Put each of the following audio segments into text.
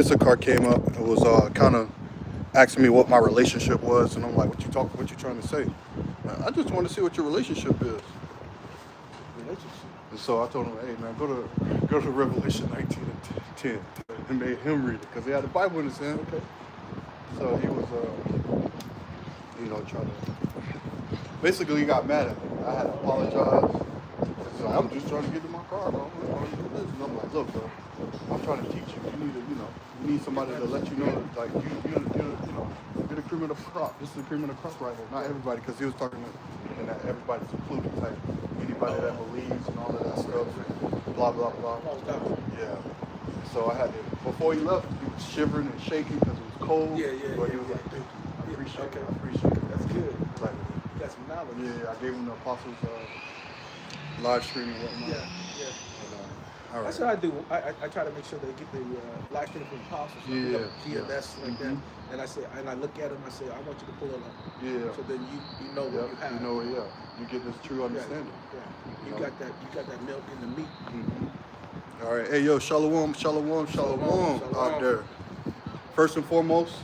Issachar came up and was kind of asking me what my relationship was, and I'm like, What you trying to say?" I just want to see what your relationship is. Relationship. And so I told him, "Hey man, go to Revelation 19 and 10," and made him read it because he had the Bible in his hand. Okay. So he was, trying to. Basically, he got mad at me. I had to apologize. He's like, "I'm just trying to get to my car, bro. I'm trying to do this." And I'm like, "Look, bro, I'm trying to teach you. You need somebody to let you know that, like, you're the cream of the crop. This is the cream of the crop right here. Not everybody, because he was talking and that everybody's included, like anybody that believes and all of that stuff, and blah blah blah. False doctrine. Yeah. So I had to. Before he left, he was shivering and shaking because it was cold. Yeah. But he was like, "Thank you. I appreciate it. I appreciate it." That's good. Like, You got some knowledge. yeah, I gave him the apostles live stream and whatnot. Yeah. All right. That's what I do. I try to make sure they get the live stream from apostles. Yeah. GLS like that. And I look at them. I say, I want you to pull it up. Yeah. So then you know what you have. You know, yeah. You get this true understanding. Yeah. You got that milk in the meat. Mm-hmm. All right. Hey, yo, shalom out there. First and foremost,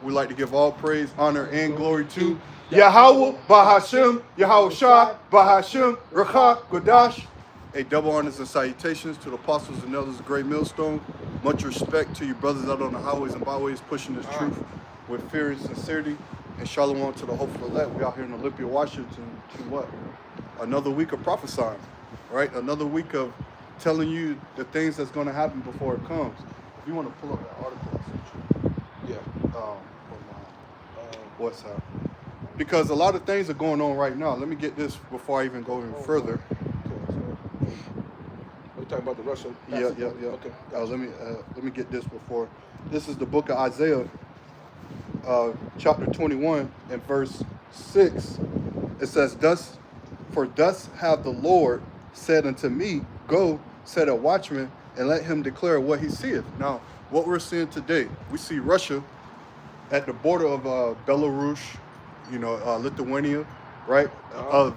we like to give all praise, honor, and glory to Yahweh, Bahashem, Yahweh Shah, Bahashem, Rakha, Kodash. A double honors and salutations to the apostles and elders of Great Millstone. Much respect to you brothers out on the highways and byways pushing this truth with fear and sincerity. And shalom to the hopeful elect. We out here in Olympia, Washington, to what? Another week of prophesying, right? Another week of telling you the things that's going to happen before it comes. If you want to pull up that article I sent you, for my WhatsApp. Because a lot of things are going on right now. Let me get this before I even go any further. We're talking about the Russia. Yeah. Okay. Let me get this before. This is the book of Isaiah, chapter 21 and verse 6. It says, "Thus hath the Lord said unto me, Go, set a watchman, and let him declare what he seeth." Now, what we're seeing today, we see Russia at the border of Belarus, Lithuania, right?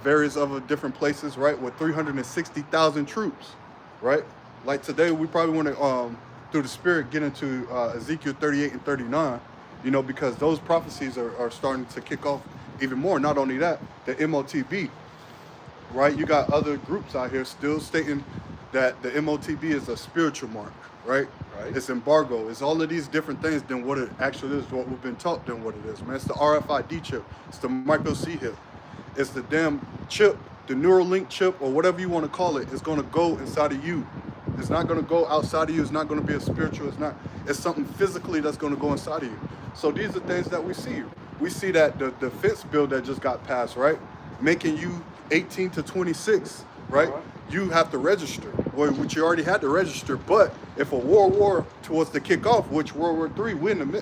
Various other different places, right, with 360,000 troops, right? Like today, we probably want to, through the Spirit, get into Ezekiel 38 and 39, because those prophecies are starting to kick off even more. Not only that, the MOTB, right? You got other groups out here still stating that the MOTB is a spiritual mark, right? It's embargo. It's all of these different things than what it actually is, what we've been taught than what it is, man. It's the RFID chip. It's the micro C chip. It's the damn chip, the Neuralink chip, or whatever you want to call it. It's going to go inside of you. It's not going to go outside of you. It's not going to be a spiritual. It's something physically that's going to go inside of you. So these are things that we see. We see that the defense bill that just got passed, right? Making you 18 to 26, right? You have to register, which you already had to register. But if a world war was to kick off, which World War III,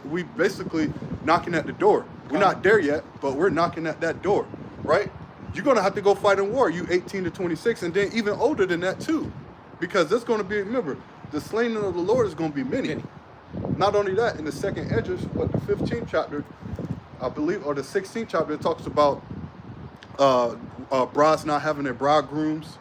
we basically knocking at the door. We're not there yet, but we're knocking at that door, right? You're going to have to go fight in war, you 18 to 26, and then even older than that too. Because there's going to be, remember, the slain of the Lord is going to be many. Not only that, in the second Esdras, but the 15th chapter, I believe, or the 16th chapter, it talks about brides not having their bridegrooms,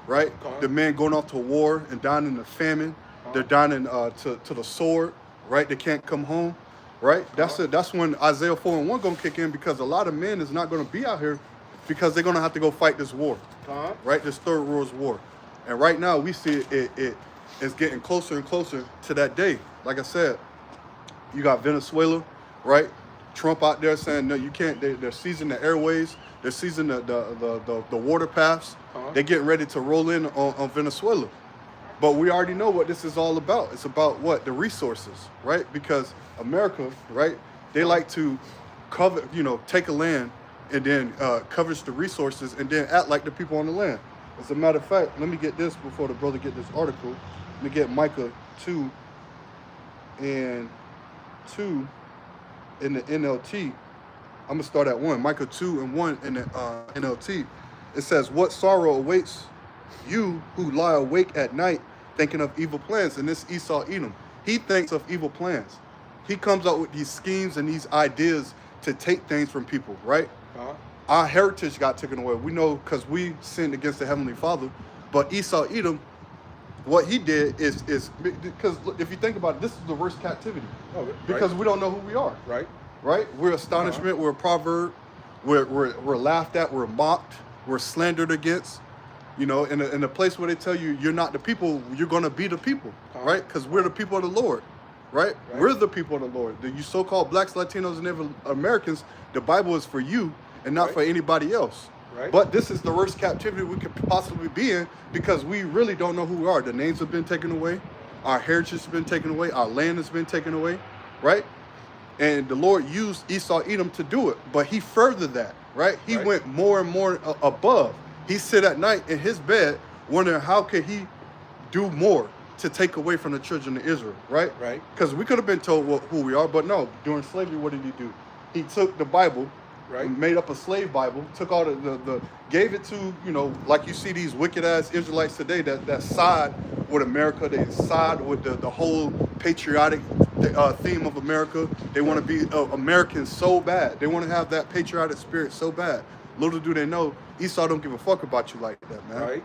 right? The men going off to war and dying in the famine. They're dying to the sword, right? They can't come home, right? That's it. That's when Isaiah 4 and 1 going to kick in, because a lot of men is not going to be out here because they're going to have to go fight this war, right? This Third World War. And right now we see it is getting closer and closer to that day. Like I said, you got Venezuela, right? Trump out there saying, no, you can't. They're seizing the airways. They're seizing the water paths. They're getting ready to roll in on Venezuela. But we already know what this is all about. It's about what? The resources, right? Because America, right? They like to cover, take a land and then covers the resources and then act like the people on the land. As a matter of fact, let me get this before the brother get this article. Let me get Micah 2 and 2 in the NLT. I'm going to start at 1. Micah 2 and 1 in the NLT. It says, "What sorrow awaits you who lie awake at night thinking of evil plans?" And this Esau Edom, he thinks of evil plans. He comes up with these schemes and these ideas to take things from people, right? Our heritage got taken away. We know because we sinned against the Heavenly Father. But Esau Edom, what he did is because if you think about it, this is the worst captivity. Oh, right. Because we don't know who we are. Right. Right? We're astonishment, we're a proverb, we're laughed at, we're mocked, we're slandered against. You know, in a place where they tell you you're not the people, you're gonna be the people, right? Because we're the people of the Lord, right? We're the people of the Lord. You so-called blacks, Latinos, and Native Americans, the Bible is for you and not for anybody else. Right. But this is the worst captivity we could possibly be in because we really don't know who we are. The names have been taken away, our heritage has been taken away, our land has been taken away, right? And the Lord used Esau, Edom to do it, but he furthered that, right? He went more and more above. He sit at night in his bed wondering how could he do more to take away from the children of Israel, right? Right. Because we could have been told who we are, but no, during slavery, what did he do? He took the Bible, made up a slave Bible, took all gave it to, you know, like you see these wicked ass Israelites today that side with America, they side with the whole patriotic theme of America. They want to be Americans so bad. They want to have that patriotic spirit so bad. Little do they know, Esau don't give a fuck about you like that, man. Right.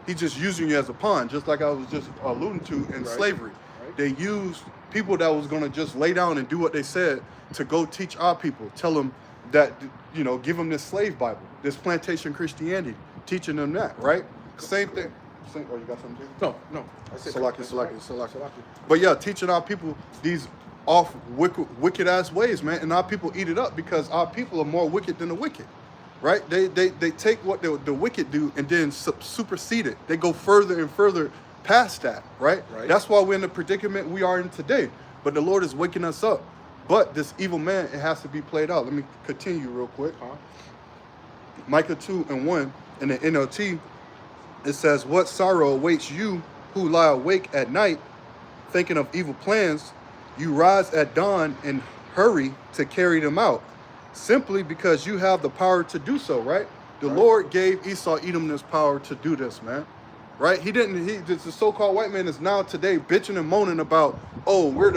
He's just using you as a pawn, just like I was just alluding to in slavery. Right. They used people that was going to just lay down and do what they said to go teach our people, tell them that, you know, give them this slave Bible, this plantation Christianity, teaching them that, right? Same thing. Oh, you got something to No. I said Salaki. But yeah, teaching our people these off wicked ass ways, man, and our people eat it up because our people are more wicked than the wicked. Right? They take what the wicked do and then supersede it. They go further and further past that, right? That's why we're in the predicament we are in today. But the Lord is waking us up. But this evil man, it has to be played out. Let me continue real quick. Micah 2:1 in the NLT, it says, "What sorrow awaits you who lie awake at night, thinking of evil plans? You rise at dawn and hurry to carry them out. Simply because you have the power to do so," right? The Lord gave Esau, Edom this power to do this, man. Right? The so-called white man is now today bitching and moaning about, oh, we're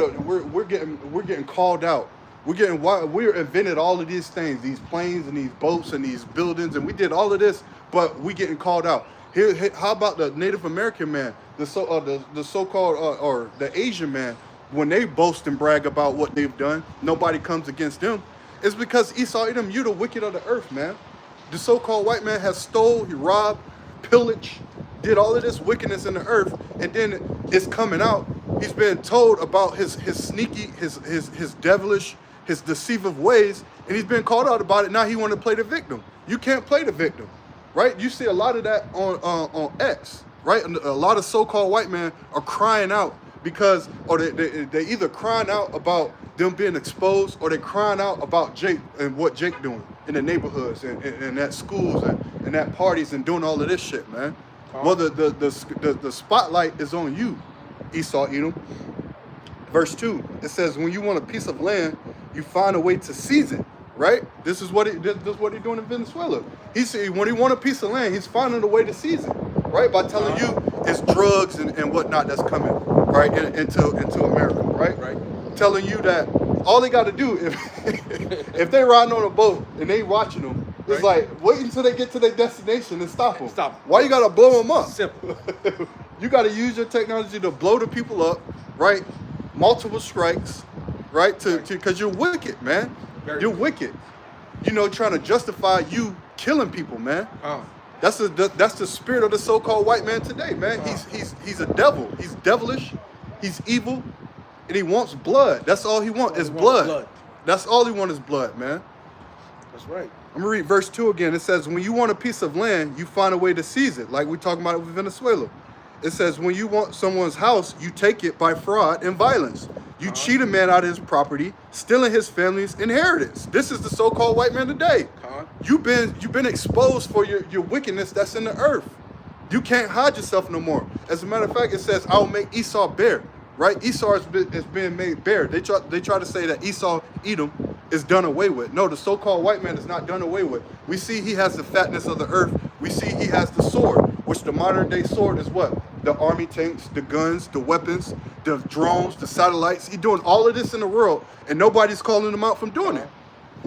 getting called out. We're invented all of these things, these planes and these boats and these buildings, and we did all of this, but we getting called out. Here, how about the Native American man, the so-called or the Asian man, when they boast and brag about what they've done, nobody comes against them. It's because Esau, Edom, you the wicked of the earth, man. The so-called white man has stole, he robbed, pillaged, did all of this wickedness in the earth, and then it's coming out. He's been told about his sneaky, his devilish, his deceiving ways, and he's been called out about it. Now he want to play the victim. You can't play the victim, right? You see a lot of that on X, right? And a lot of so-called white men are crying out because, or they either crying out about them being exposed, or they crying out about Jake and what Jake doing in the neighborhoods and at schools and at parties and doing all of this shit, man. Well, the spotlight is on you, Esau, Edom. Verse 2, it says, when you want a piece of land, you find a way to seize it, right? This is what he's doing in Venezuela. When he want a piece of land, he's finding a way to seize it, right? By telling you it's drugs and whatnot that's coming, right, into America, right? Right. Telling you that all they got to do, if they riding on a boat and they watching them, it's like, wait until they get to their destination and stop them. Why you got to blow them up? Simple. You got to use your technology to blow the people up, right? Multiple strikes, right? Because you're wicked, man. You're wicked. You know, trying to justify you killing people, man. That's the spirit of the so-called white man today, man. He's a devil. He's devilish. He's evil. And he wants blood. That's all he wants is blood. That's all he wants is blood, man. That's right. I'm going to read verse 2 again. It says, when you want a piece of land, you find a way to seize it, like we're talking about it with Venezuela. It says, when you want someone's house, you take it by fraud and violence. You cheat a man out of his property, stealing his family's inheritance. This is the so-called white man today. You've been exposed for your wickedness that's in the earth. You can't hide yourself no more. As a matter of fact, it says, I will make Esau bare. Right? Esau is being made bare. They try to say that Esau, Edom, is done away with. No, the so-called white man is not done away with. We see he has the fatness of the earth. We see he has the sword, which the modern day sword is what? The army tanks, the guns, the weapons, the drones, the satellites. He's doing all of this in the world, and nobody's calling him out from doing it.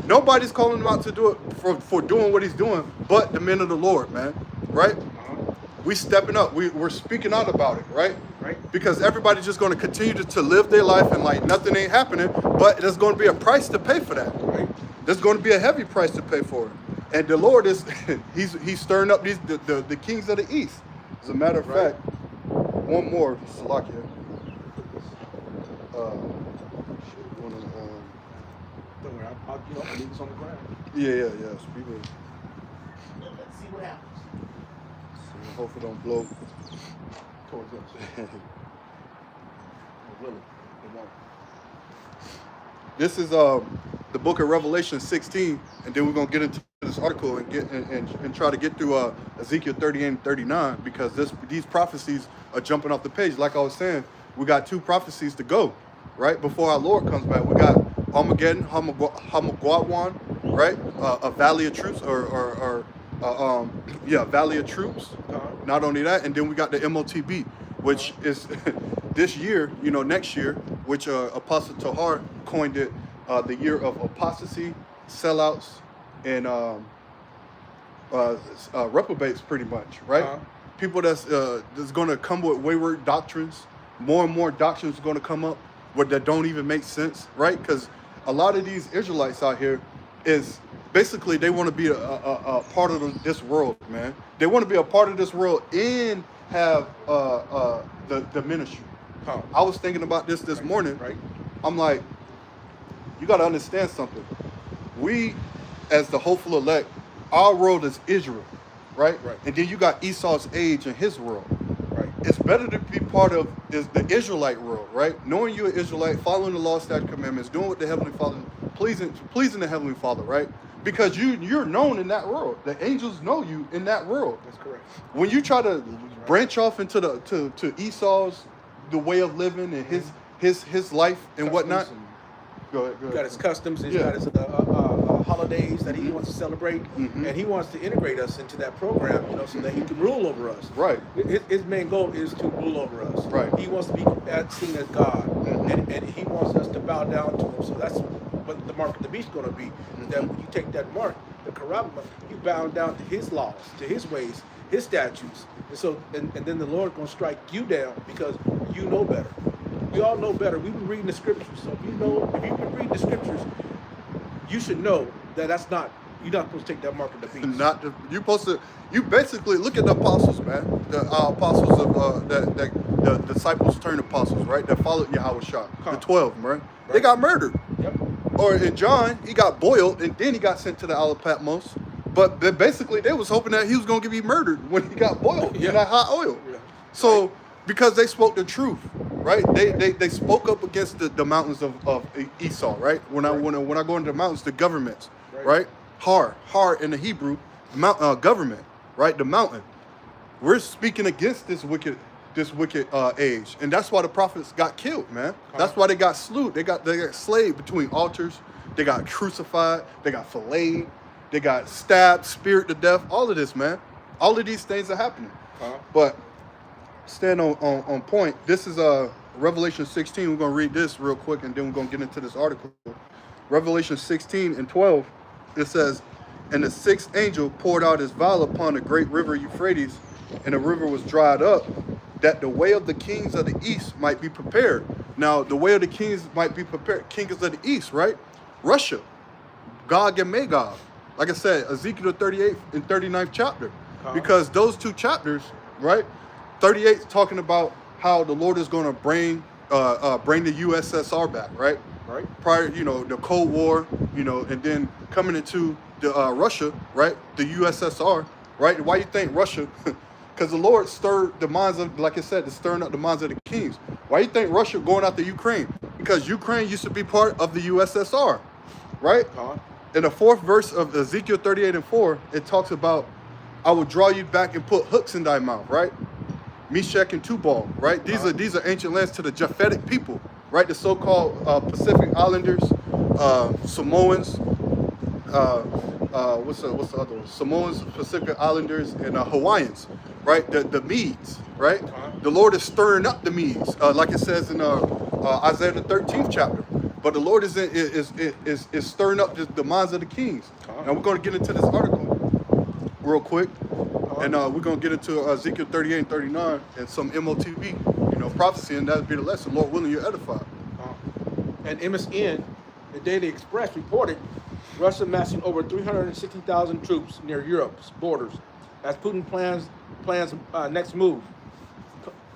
Nobody's calling him out to do it for doing what he's doing, but the men of the Lord, man. Right? We stepping up. We're speaking out about it, right? Right. Because everybody's just going to continue to live their life and like nothing ain't happening. But there's going to be a price to pay for that. Right. There's going to be a heavy price to pay for it. And the Lord is he's stirring up the kings of the east. As a matter of Right. fact, one more, Salakia. Don't worry, I'll leave this on the ground. Yeah. Speak with it. Let's see what happens. So hopefully don't blow. Towards us. Really, it won't. This is the book of Revelation 16, and then we're gonna get into this article and get and try to get through Ezekiel 38 and 39 because these prophecies are jumping off the page. Like I was saying, we got 2 prophecies to go, right? Before our Lord comes back, we got Armageddon, Hamagwawan, right? A valley of troops, valley of troops. Not only that, and then we got the MOTB, which is this year, next year, which Apostle Tahar coined it the year of apostasy, sellouts, and reprobates, pretty much, right? People that's going to come with wayward doctrines. More and more doctrines are going to come up that don't even make sense, right? Because a lot of these Israelites out here is basically they want to be a part of this world, man. They want to be a part of this world and have the ministry. I was thinking about this morning. Right. I'm like, you got to understand something. We, as the hopeful elect, our world is Israel, right? Right. And then you got Esau's age and his world. Right. It's better to be part of the Israelite world, right? Knowing you're an Israelite, following the law, statute, commandments, doing what the Heavenly Father, pleasing the Heavenly Father, right? Because you're known in that world. The angels know you in that world. That's correct. When you try to branch off into to Esau's the way of living and his life and whatnot. Go ahead. He's got his customs, he's Yeah. got his holidays that he wants to celebrate, Mhm. and he wants to integrate us into that program, so that he can rule over us. Right. His main goal is to rule over us. Right. He wants to be seen as God, Mhm. and he wants us to bow down to him. So that's what the mark of the beast is going to be. That when you take that mark, the Karabba, you bow down to his laws, to his ways, his statutes, and so and then the Lord going to strike you down because you know better. We all know better. We've been reading the scriptures. So if you've been reading the scriptures, you should know that you're not supposed to take that mark of the beast. You're supposed to. You basically look at the apostles, man. The apostles of the disciples turned apostles, right? That followed Yahweh Shah. The 12, right? They Right. got murdered. Yep. Or in John, he got boiled and then he got sent to the Isle of Patmos. But basically, they was hoping that he was going to be murdered when he got boiled in that hot oil. Yeah. So, because they spoke the truth, right? They spoke up against the mountains of Esau, right? When I go into the mountains, the governments, right? Har in the Hebrew, government, right? The mountain. We're speaking against this wicked age, and that's why the prophets got killed, man. That's why they got slew. They got slaved between altars. They got crucified. They got filleted. They got stabbed, speared to death. All of this, man. All of these things are happening. But stand on point. This is Revelation 16. We're gonna read this real quick, and then we're gonna get into this article. Revelation 16 and 12. It says, "And the sixth angel poured out his vial upon the great river Euphrates, and the river was dried up, that the way of the kings of the east might be prepared." Now, the way of the kings might be prepared. Kings of the east, right? Russia, Gog and Magog. Like I said, Ezekiel 38 and 39th chapter. Because those 2 chapters, right? 38 is talking about how the Lord is going to bring the USSR back, right? Right. Prior, the Cold War, and then coming into the Russia, right? The USSR, right? Why you think Russia? Because the Lord stirred the minds of, like I said, stirring up the minds of the kings. Why you think Russia going after Ukraine? Because Ukraine used to be part of the USSR, right? In the 4th verse of Ezekiel 38 and 4, it talks about, "I will draw you back and put hooks in thy mouth," right? Meshach and Tubal, right? These are ancient lands to the Japhetic people, right? The so-called Pacific Islanders, Samoans, what's the other one? Samoans, Pacific Islanders, and Hawaiians, right? The Medes, right? The Lord is stirring up the Medes, like it says in Isaiah the 13th chapter. But the Lord is stirring up the minds of the kings. And we're going to get into this article real quick. And we're going to get into Ezekiel 38 and 39 and some MOTB, prophecy, and that'll be the lesson. Lord willing, you're edified. And MSN, the Daily Express, reported Russia massing over 360,000 troops near Europe's borders as Putin plans next move.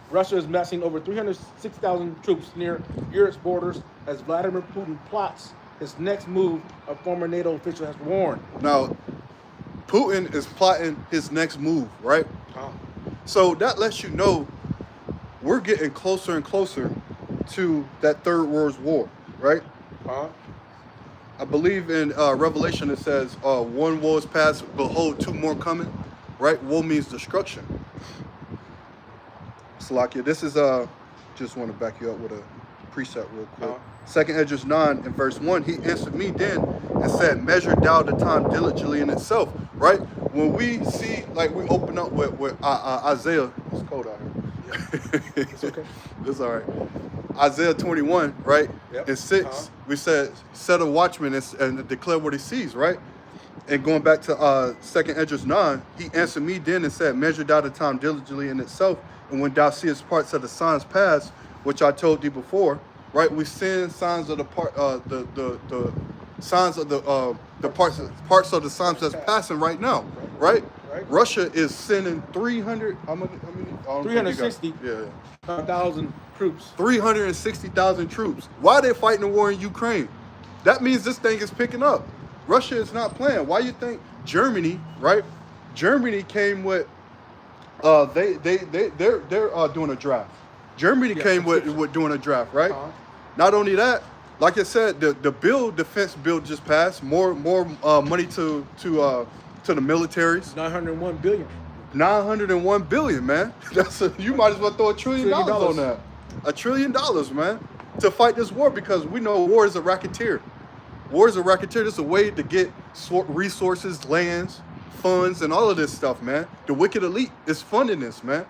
Russia is massing over 360,000 troops near Europe's borders as Vladimir Putin plots his next move, a former NATO official has warned. Now, Putin is plotting his next move, right? So that lets you know we're getting closer and closer to that Third World War, right? I believe in Revelation it says, one war is past, behold, two more coming, right? War means destruction. Salakia, this is, just want to back you up with a precept real quick. Second Esdras 9 and verse 1, he answered me then and said, measure down the time diligently in itself, right? When we see, like we open up with Isaiah, it's cold out here. It's okay. It's all right. Isaiah 21, right? Yep. In 6, we said, set a watchman and declare what he sees, right? And going back to Second Esdras 9, he answered me then and said, measure down the time diligently in itself, and when thou seest parts of the signs past, which I told thee before, right? We send signs of the signs of the parts of the signs that's passing right now, right? Russia is sending 300. How many? 360,000 troops. 360,000 troops. Why are they fighting the war in Ukraine? That means this thing is picking up. Russia is not playing. Why you think Germany, right? Germany came with. They're doing a draft. Germany came with doing a draft, right? Not only that, like I said, the defense bill just passed. More money to the militaries. 901 billion. 901 billion, man. You might as well throw $1 trillion on that. $1 trillion, man, to fight this war, because we know war is a racketeer. War is a racketeer. It's a way to get resources, lands, funds, and all of this stuff, man. The wicked elite is funding this, man.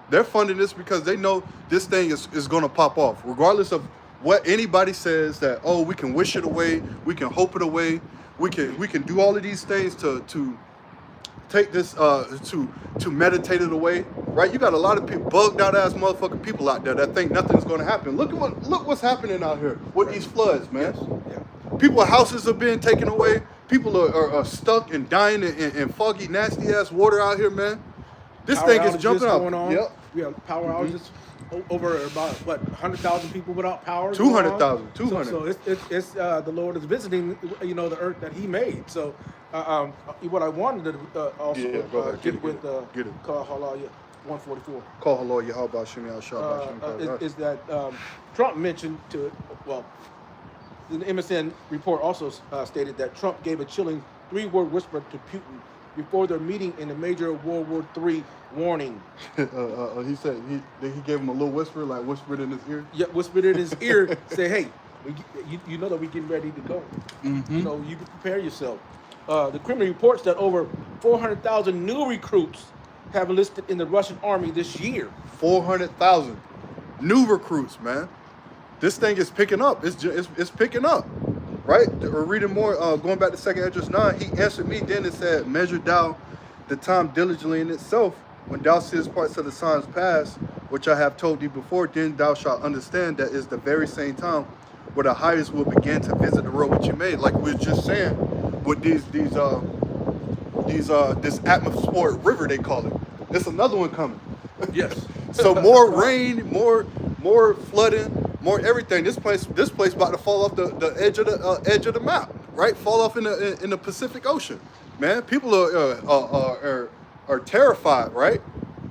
They're funding this because they know this thing is going to pop off, regardless of what anybody says, that, oh, we can wish it away, we can hope it away, we can do all of these things to take this to meditate it away, right? You got a lot of people, bugged out ass motherfucking people out there that think nothing's going to happen. Look what's happening out here with these floods, man. People's houses are being taken away. People are stuck and dying in foggy, nasty ass water out here, man. This Power thing is outages jumping out. going on. Yep. We have power outages over about 100,000 people without power. 200,000. 200. So it's the Lord is visiting, the earth that He made. So what I wanted to also go ahead. get with Get it. Kahalaya 144. Call hello, Yahweh, Shemi al-Shah, is that Trump mentioned the MSN report also stated that Trump gave a chilling 3-word whisper to Putin before their meeting in a major World War III warning. He said he gave him a little whisper, like whispered in his ear. Yeah, whispered in his ear, say, hey, you know that we're getting ready to go. Mm-hmm. You can prepare yourself. The Kremlin reports that over 400,000 new recruits have enlisted in the Russian army this year. 400,000 new recruits, man. This thing is picking up. It's picking up, right? We're reading more. Going back to Second Esdras 9, he answered me then and said, measure thou the time diligently in itself. When thou seest parts of the signs past, which I have told thee before, then thou shalt understand that is the very same time where the highest will begin to visit the world which you made. Like we were just saying, with this atmospheric river, they call it. There's another one coming. Yes. So more rain, more flooding, more everything. This place about to fall off the edge of the map, right? Fall off in the Pacific Ocean, man. People are terrified, right?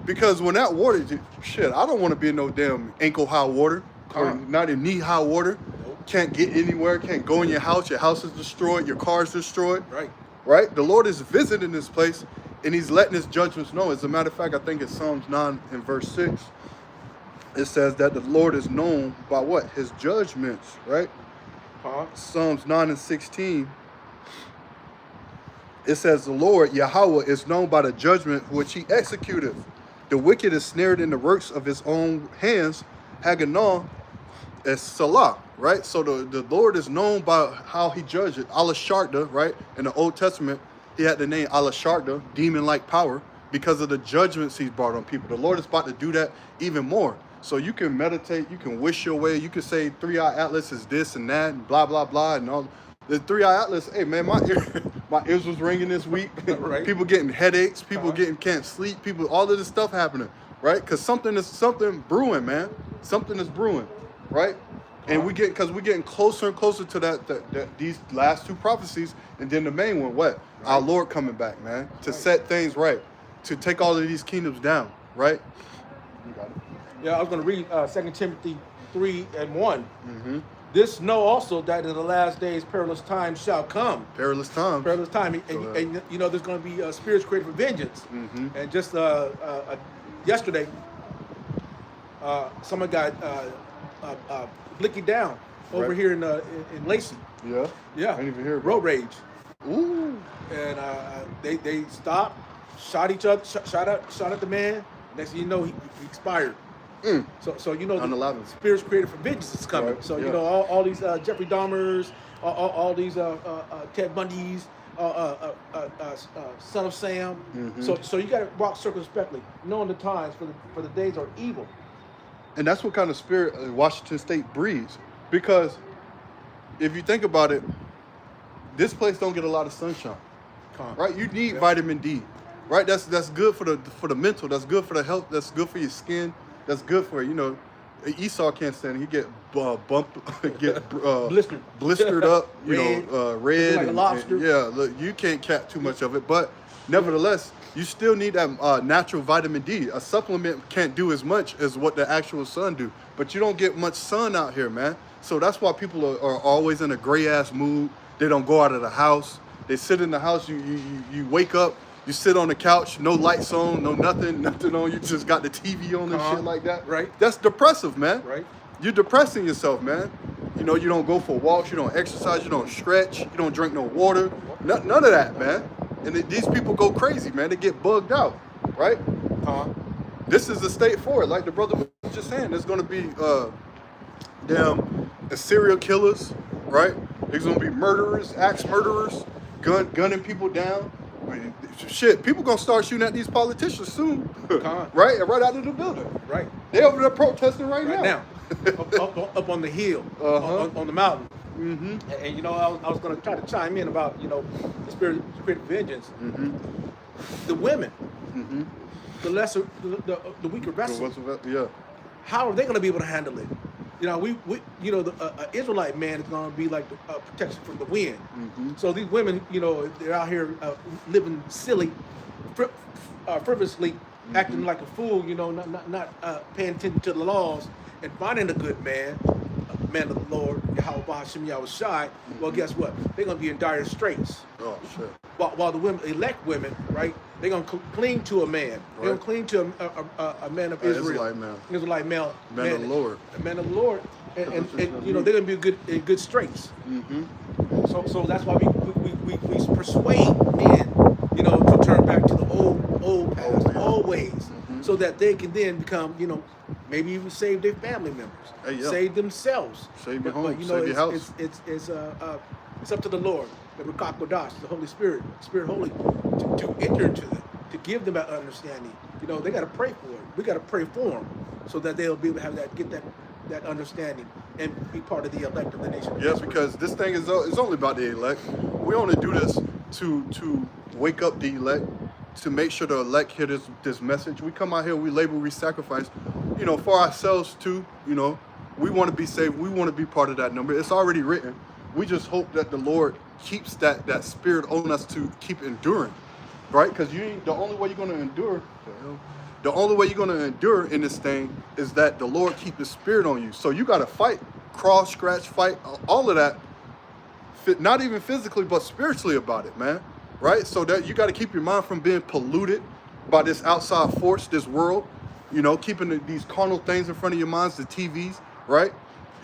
Because when that water, shit, I don't want to be in no damn ankle high water or not in knee high water. Can't get anywhere. Can't go in your house. Your house is destroyed. Your car's destroyed. Right. The Lord is visiting this place, and He's letting His judgments know. As a matter of fact, I think it's Psalms 9 and verse 6. It says that the Lord is known by what? His judgments, right? Psalms 9 and 16. It says the Lord, Yahweh, is known by the judgment which He executeth. The wicked is snared in the works of his own hands. Haganah is Salah, right? So the Lord is known by how He judges. Allah Sharda, right? In the Old Testament, He had the name Allah Sharda, demon-like power, because of the judgments he's brought on people. The Lord is about to do that even more. So you can meditate, you can wish your way, you can say 3-Eye Atlas is this and that, and blah, blah, blah, and all. The 3-Eye Atlas, hey man, my ears was ringing this week. Right. People getting headaches, people can't sleep, people, all of this stuff happening, right? Because something brewing, man. Something is brewing, right? And we're getting closer and closer to that these last two prophecies, and then the main one, what? Right. Our Lord coming back, man, to set things right, to take all of these kingdoms down, right? You got it. Yeah, I was going to read 2 Timothy 3:1. Mm-hmm. This know also that in the last days perilous times shall come. Perilous times. Perilous time, and you know there's going to be spirits created for vengeance. Mm-hmm. And just yesterday, someone got blicky down over Right. here in Lacey. Yeah. Yeah, I didn't even hear about road it. rage, Ooh. and they stopped, shot each other, shot at the man. Next thing you know, he expired. Mm. So you know, 9/11. spirits created for vengeance is coming. Right, So yeah. you know, all these Jeffrey Dahmers, all these Ted Bundys, Son of Sam. Mhm. So you got to walk circumspectly, knowing the times, for the days are evil. And that's what kind of spirit Washington State breeds. Because if you think about it, this place don't get a lot of sunshine, right? You need vitamin D, right? That's good for the mental. That's good for the health. That's good for your skin. That's good for, you know, Esau can't stand it. He get bumped, get blistered up, you Red. know, red. Like a lobster. Yeah, look, you can't catch too much of it, but nevertheless, you still need that natural vitamin D. A supplement can't do as much as what the actual sun do, but you don't get much sun out here, man. So that's why people are always in a gray ass mood. They don't go out of the house. They sit in the house. You wake up. You sit on the couch, no lights on, no nothing on. You just got the TV on and shit like that. Right. That's depressive, man. Right. You're depressing yourself, man. You know, you don't go for walks, you don't exercise, you don't stretch, you don't drink no water. None of that, man. And these people go crazy, man. They get bugged out, right? This is the state for it. Like the brother was just saying, there's going to be serial killers, right? There's going to be murderers, axe murderers, gunning people down. Shit, people gonna start shooting at these politicians soon, right? Right out of the building. Right. They over there protesting right now. up on the hill, on the mountain. Mm-hmm. And you know, I was going to try to chime in about, you know, the spirit of vengeance. Mm-hmm. The women, Mm-hmm. the lesser, the weaker vessels. Yeah. How are they going to be able to handle it? You know, we you know, the Israelite man is going to be like the protection from the wind. Mm-hmm. So these women, you know, they're out here living silly, frivolously, acting like a fool. You know, not paying attention to the laws and finding a good man of the Lord, Yahweh Hashem Yahushai. Well, guess what? They're going to be in dire straits. Oh shit. While the women, elect women, right? They're going to cling to a man. They're going to cling to a man of Israel. Israelite man. Israelite male. Man of the Lord. A man of the Lord. And you know, they're going to be in good straits. Mm-hmm. So that's why we persuade men, you know, to turn back to the old past, the old ways, so that they can then become, you know, maybe even save their family members, save themselves, Save your home, but you know, save your house. It's up to the Lord, the Ruach Kodash, the Holy Spirit, Spirit Holy, to enter into them, to give them that understanding. You know, they got to pray for it. We got to pray for them, so that they'll be able to have that understanding and be part of the elect of the nation. Yes, because this thing is only about the elect. We only do this to wake up the elect, to make sure the elect hear this message. We come out here, we labor, we sacrifice, you know, for ourselves too. You know, we want to be saved. We want to be part of that number. It's already written. We just hope that the Lord keeps that spirit on us to keep enduring, right? Because the only way you're going to endure. The only way you're going to endure in this thing is that the Lord keep His spirit on you. So you got to fight, crawl, scratch, fight, all of that. Not even physically, but spiritually about it, man. Right? So that you got to keep your mind from being polluted by this outside force, this world. You know, keeping these carnal things in front of your minds, the TVs, right?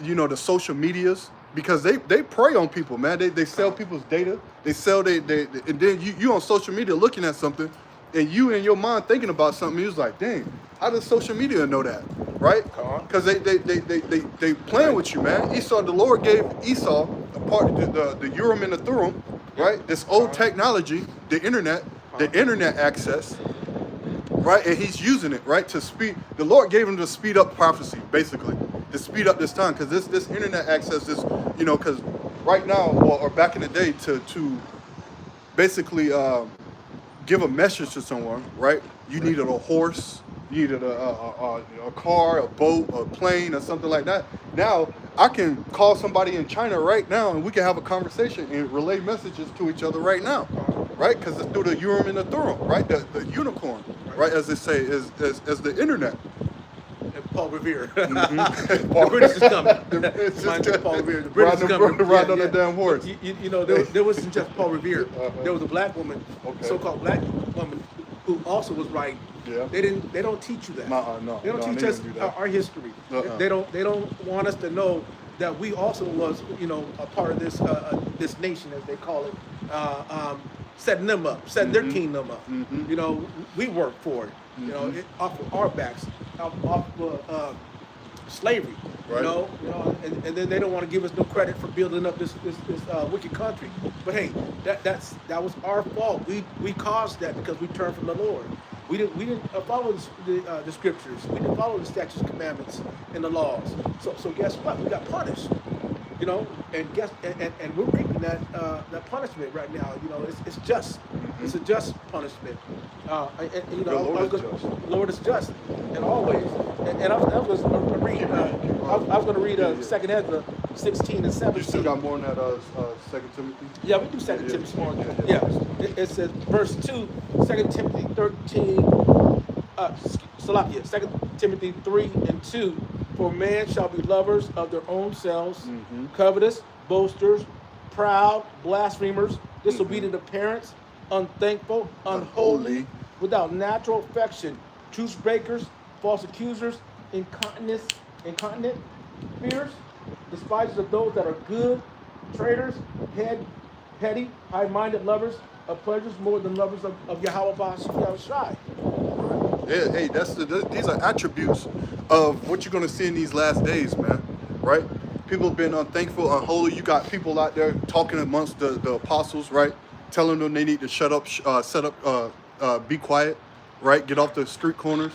You know, the social medias. Because they prey on people, man. They sell people's data. They sell and then you on social media looking at something, and you in your mind thinking about something. You was like, dang, how does social media know that, right? Because they playing with you, man. Esau, the Lord gave Esau a part, the Urim and the Thummim, right? This old technology, the internet access, right? And he's using it, right, to speed. The Lord gave him to speed up prophecy, basically, to speed up this time, because this internet access, this, you know, because right now, or back in the day, to basically give a message to someone, right? You needed a horse, you needed a car, a boat, a plane, or something like that. Now I can call somebody in China right now, and we can have a conversation and relay messages to each other right now, right? Because it's through the Urim and the Thummim, right? The unicorn, right? As they say, is the internet. And Paul Revere. Mhm. The British is coming. It's Reminds me of Paul Revere. The riding British is coming. riding on the damn horse. You know, there wasn't just Paul Revere. There was a black woman, Okay. so-called black woman, who also was writing. Yeah. They don't teach you that. No, They don't teach they us didn't do that. our history. Uh-uh. They don't want us to know that we also was, you know, a part of this nation, as they call it, setting them up, setting their kingdom up. Mhm. You know, we work for it. You know, off of our backs, off slavery. Right. You know, and then they don't want to give us no credit for building up this wicked country. But hey, that was our fault. We caused that because we turned from the Lord. We didn't follow the scriptures. We didn't follow the statutes, commandments, and the laws. So guess what? We got punished. You know, and we're reaping that punishment right now. You know, it's just. It's a just punishment. And, you know, Lord is just, and always. And I was going to read. I was going to read 2nd Ezra 16 and 17. You still got more than that, 2 Timothy? Yeah, we do 2 Timothy more. Yeah. It says verse 2, 2 Timothy 13. Salakia, 2 Timothy 3 and 2. For man shall be lovers of their own selves, covetous, boasters, proud, blasphemers, disobedient to parents, unthankful, unholy, without natural affection, truce breakers, false accusers, incontinent, fierce, despisers of those that are good, traitors, petty, high-minded lovers of pleasures more than lovers of Yahweh Shai. Yeah, hey, these are attributes of what you're gonna see in these last days, man. Right? People have been unthankful, unholy. You got people out there talking amongst the apostles, right? Telling them they need to shut up, be quiet, right? Get off the street corners,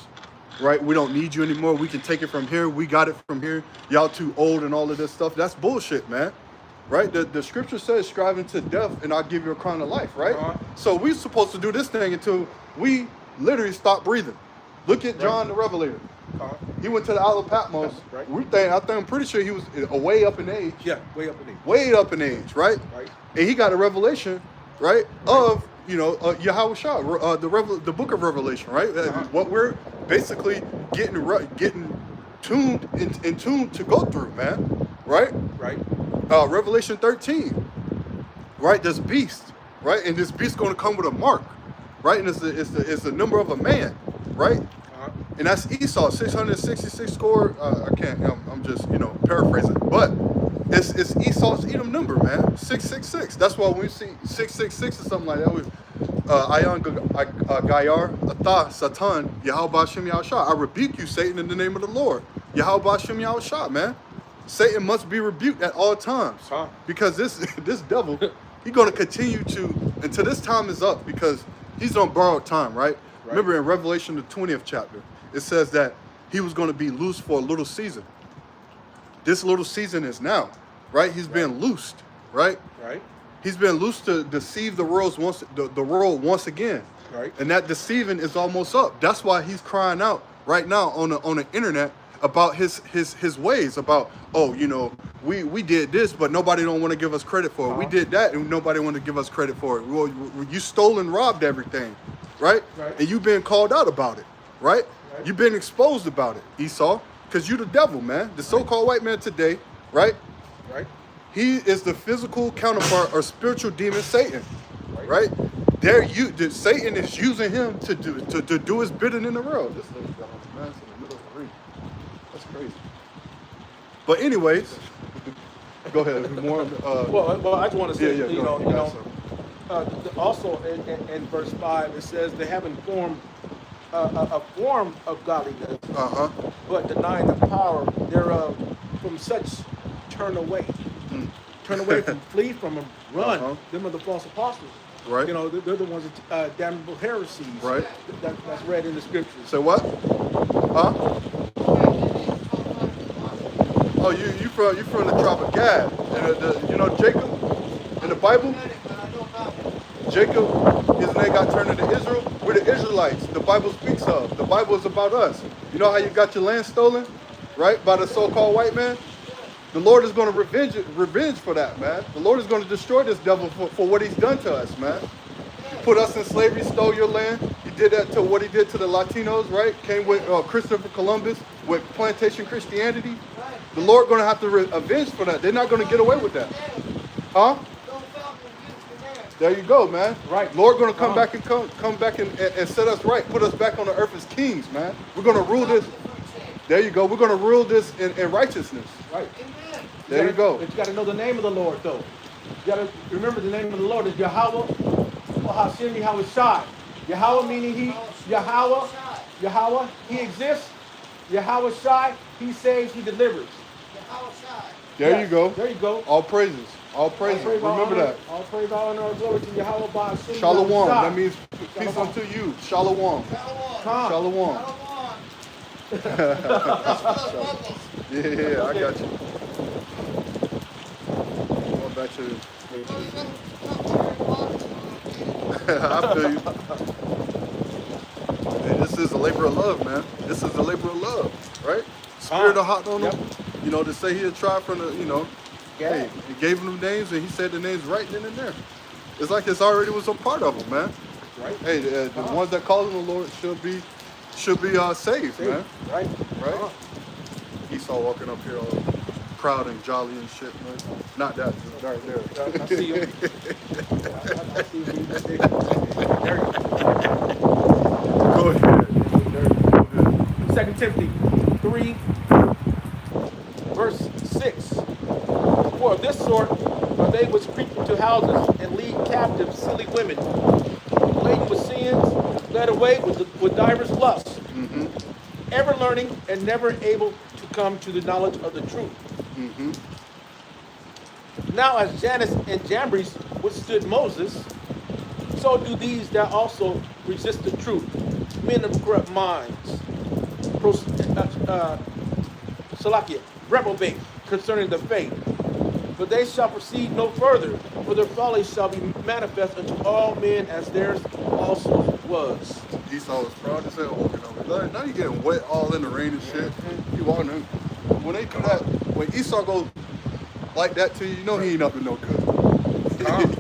right? We don't need you anymore. We can take it from here. We got it from here. Y'all too old and all of this stuff. That's bullshit, man. Right? The scripture says, striving to death and I'll give you a crown of life, right? So we're supposed to do this thing until we literally stop breathing. Look at John the Revelator. He went to the Isle of Patmos. Right. I'm pretty sure he was way up in age. Yeah, way up in age. Way up in age, right? Right. And he got a revelation, right, of, you know, Yahweh Shah, the book of Revelation, right? What we're basically getting tuned in tune to go through, man, right? Right. Revelation 13, right? This beast, right? And this beast going to come with a mark, right? And it's the number of a man, right? And that's Esau, 666 score. I'm just, you know, paraphrasing, but it's Esau's Edom number, man. 666. That's why when we see 666 or something like that, with Ayan Gayar, Atha, Satan, Yahweh Shem Yahushua. I rebuke you, Satan, in the name of the Lord. Yahweh Shem Yahushua, man. Satan must be rebuked at all times, because this devil, he's going to continue to until this time is up, because he's on borrowed time, right? Remember in Revelation, the 20th chapter, it says that he was going to be loose for a little season. This little season is now, right? He's been loosed, right? Right. He's been loosed to deceive the world once again. Right. And that deceiving is almost up. That's why he's crying out right now on the internet about his ways, about, oh, you know, we did this, but nobody don't want to give us credit for it. We did that and nobody want to give us credit for it. Well, you stole and robbed everything, right? And you've been called out about it, right? You've been exposed about it, Esau, because you the devil, man. The so-called white man today, right? Right. He is the physical counterpart or spiritual demon Satan, right? Satan is using him to do his bidding in the world. This lady got on the mask in the middle of the ring. That's crazy. But anyways, go ahead. More. Well, I just want to say, Yeah, also in verse 5 it says they haven't formed a form of godliness, but denying the power thereof. From such turn away. Turn away from, flee from them, run. Them are the false apostles. Right. You know, they're the ones that damnable heresies. Right. That's read in the scriptures. Say what? Huh? Oh, you from the tribe of Gad. And you know Jacob in the Bible? Jacob, his name got turned into Israel. We're the Israelites the Bible speaks of. The Bible is about us. You know how you got your land stolen, right, by the so-called white man? The Lord is going to revenge for that, man. The Lord is going to destroy this devil for what he's done to us, man. He put us in slavery, stole your land. He did that to what he did to the Latinos, right? Came with Christopher Columbus, with plantation Christianity. The Lord going to have to avenge for that. They're not going to get away with that. Huh? There you go, man. Right. Lord going to come back and come back and set us right. Put us back on the earth as kings, man. We're going to rule this. There you go. We're going to rule this in righteousness. Right. There you go. But you got to know the name of the Lord, though. You got to remember the name of the Lord is Yahweh, or Hashem Yahweh Shai. Yahweh meaning He, Yahweh, He exists. Yahweh Shai, He saves, He delivers. There you go. There you go. All praises. All praises. All praise, all Remember honor, that. All praise, all honor, all glory to Yahweh by Hashem. Shalom. Yahweh Shai. That means peace unto you. Shalom. Come. Shalom. Yeah, I got you. Going back to I feel you. Hey, this is a labor of love, man. This is a labor of love, right? Spirit of hot on him. You know, to say he'll try from the, you know, hey, he gave him the names and he said the names right then and there. It's like it's already was a part of him, man. Right. Hey, the ones that call him the Lord should be saved, man. Right. Right? Esau walking up here all proud and jolly and shit, man. Not that, just right there. I see you. I see you. There you go. Go ahead. 2 Timothy 3, verse 6. For of this sort are they which creep into houses and lead captive silly women, laden with sins, led away with divers lusts, ever learning and never able to come to the knowledge of the truth. Now as Jannes and Jambres withstood Moses, so do these that also resist the truth, men of corrupt minds, Salakia, reprobate concerning the faith. But they shall proceed no further, for their folly shall be manifest unto all men as theirs also was. Esau was proud as hell walking over there. Now you getting wet all in the rain and shit. You walking in. When they do that, when Esau goes like that to you, you know he ain't up to no good.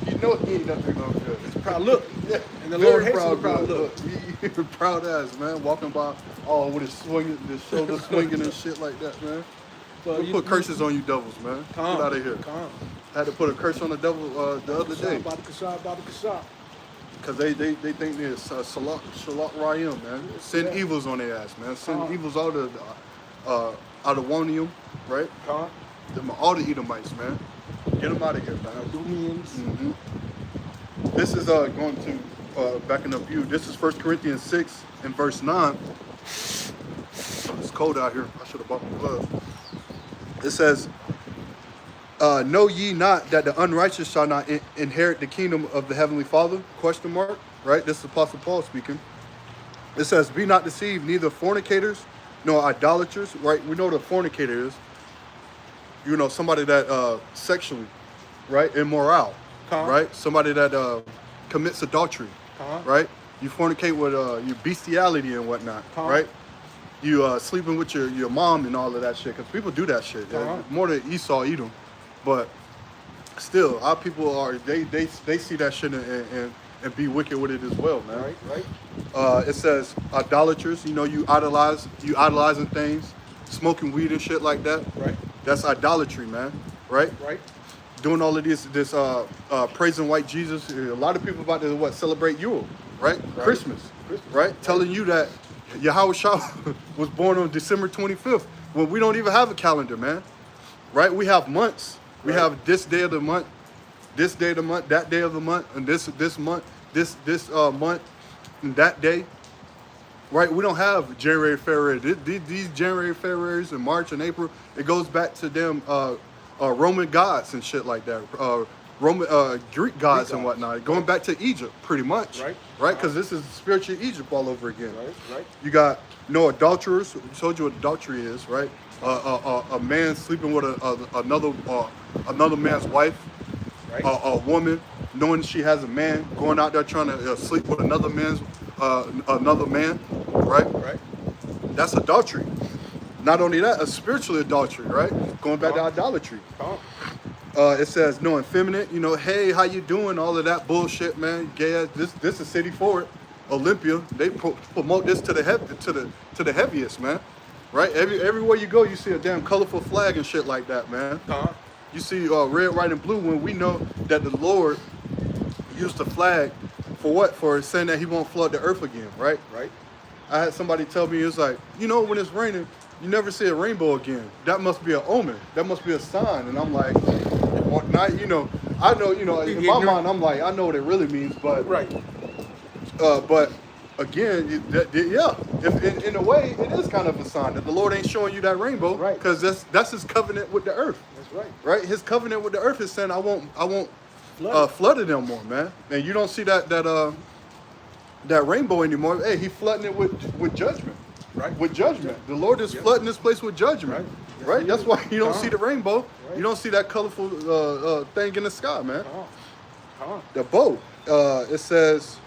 You know he ain't up to no good. It's a proud look. Yeah. And the Lord hates proud a proud look. He proud ass, man. Walking by all with his swinging, his shoulder swinging and shit like that, man. So We'll put curses on you devils, man. Get out of here. Had to put a curse on the devil the other day. Because they think they're Shalak Rayim, man. Send evils on their ass, man. Send evils out of Adonium, right? All the Edomites, man. Get them out of here, man. This is going to, backing up you, this is 1 Corinthians 6 and verse 9. It's cold out here. I should have bought my gloves. It says, know ye not that the unrighteous shall not inherit the kingdom of the heavenly Father? Question mark. Right? This is Apostle Paul speaking. It says, be not deceived, neither fornicators, nor idolaters. Right? We know what a fornicator is. You know, somebody that sexually, right, immoral. Right? Somebody that commits adultery. Right? You fornicate with your bestiality and whatnot. Right? You sleeping with your mom and all of that shit, because people do that shit. More than Esau, Edom. But still, our people are, they see that shit and be wicked with it as well, man. Right. It says idolaters, you know, you idolizing things, smoking weed and shit like that. Right. That's idolatry, man. Right. Right. Doing all of this praising white Jesus. A lot of people about to celebrate Yule, right? Christmas, right? Telling you that Yahweh Shah was born on December 25th, when we don't even have a calendar, man. Right? We have months. We have this day of the month, this day of the month, that day of the month, and this month, this month, and that day. Right? We don't have January, February. These January, Februaries, and March and April, it goes back to them Roman gods and shit like that. Roman, Greek gods and gods. whatnot, going back to Egypt, pretty much, Right. right? Because this is spiritual Egypt all over again. Right. You got no adulterers. We told you what adultery is, right? A man sleeping with another man's wife, Right. a woman knowing she has a man, going out there trying to sleep with another man, right? Right. That's adultery. Not only that, a spiritual adultery, right? Going back to idolatry. Come It says no effeminate, hey, how you doing? All of that bullshit, man. Gay ass. This is city for it. Olympia. They promote this to the heaviest, man. Right? Everywhere you go, you see a damn colorful flag and shit like that, man. on. You see red, white, and blue when we know that the Lord used the flag for what? For saying that He won't flood the earth again, right? Right. I had somebody tell me, it's like, when it's raining, you never see a rainbow again. That must be an omen. That must be a sign. And I'm like, well, not, I know, in my mind, I'm like, I know what it really means, but Right. but again, yeah, if, in a way, it is kind of a sign that the Lord ain't showing you that rainbow, Right. because that's His covenant with the earth, That's right. right? His covenant with the earth is saying, I won't Flood it. flood it no more, man. And you don't see that rainbow anymore. Hey, He flooding it with judgment. Right. With judgment. The Lord is Yep. flooding this place with judgment. Right. Yes, Right? He That's is. why you don't see the Come on. rainbow. Right. You don't see that colorful thing in the sky, man. Come on. The bow. It says,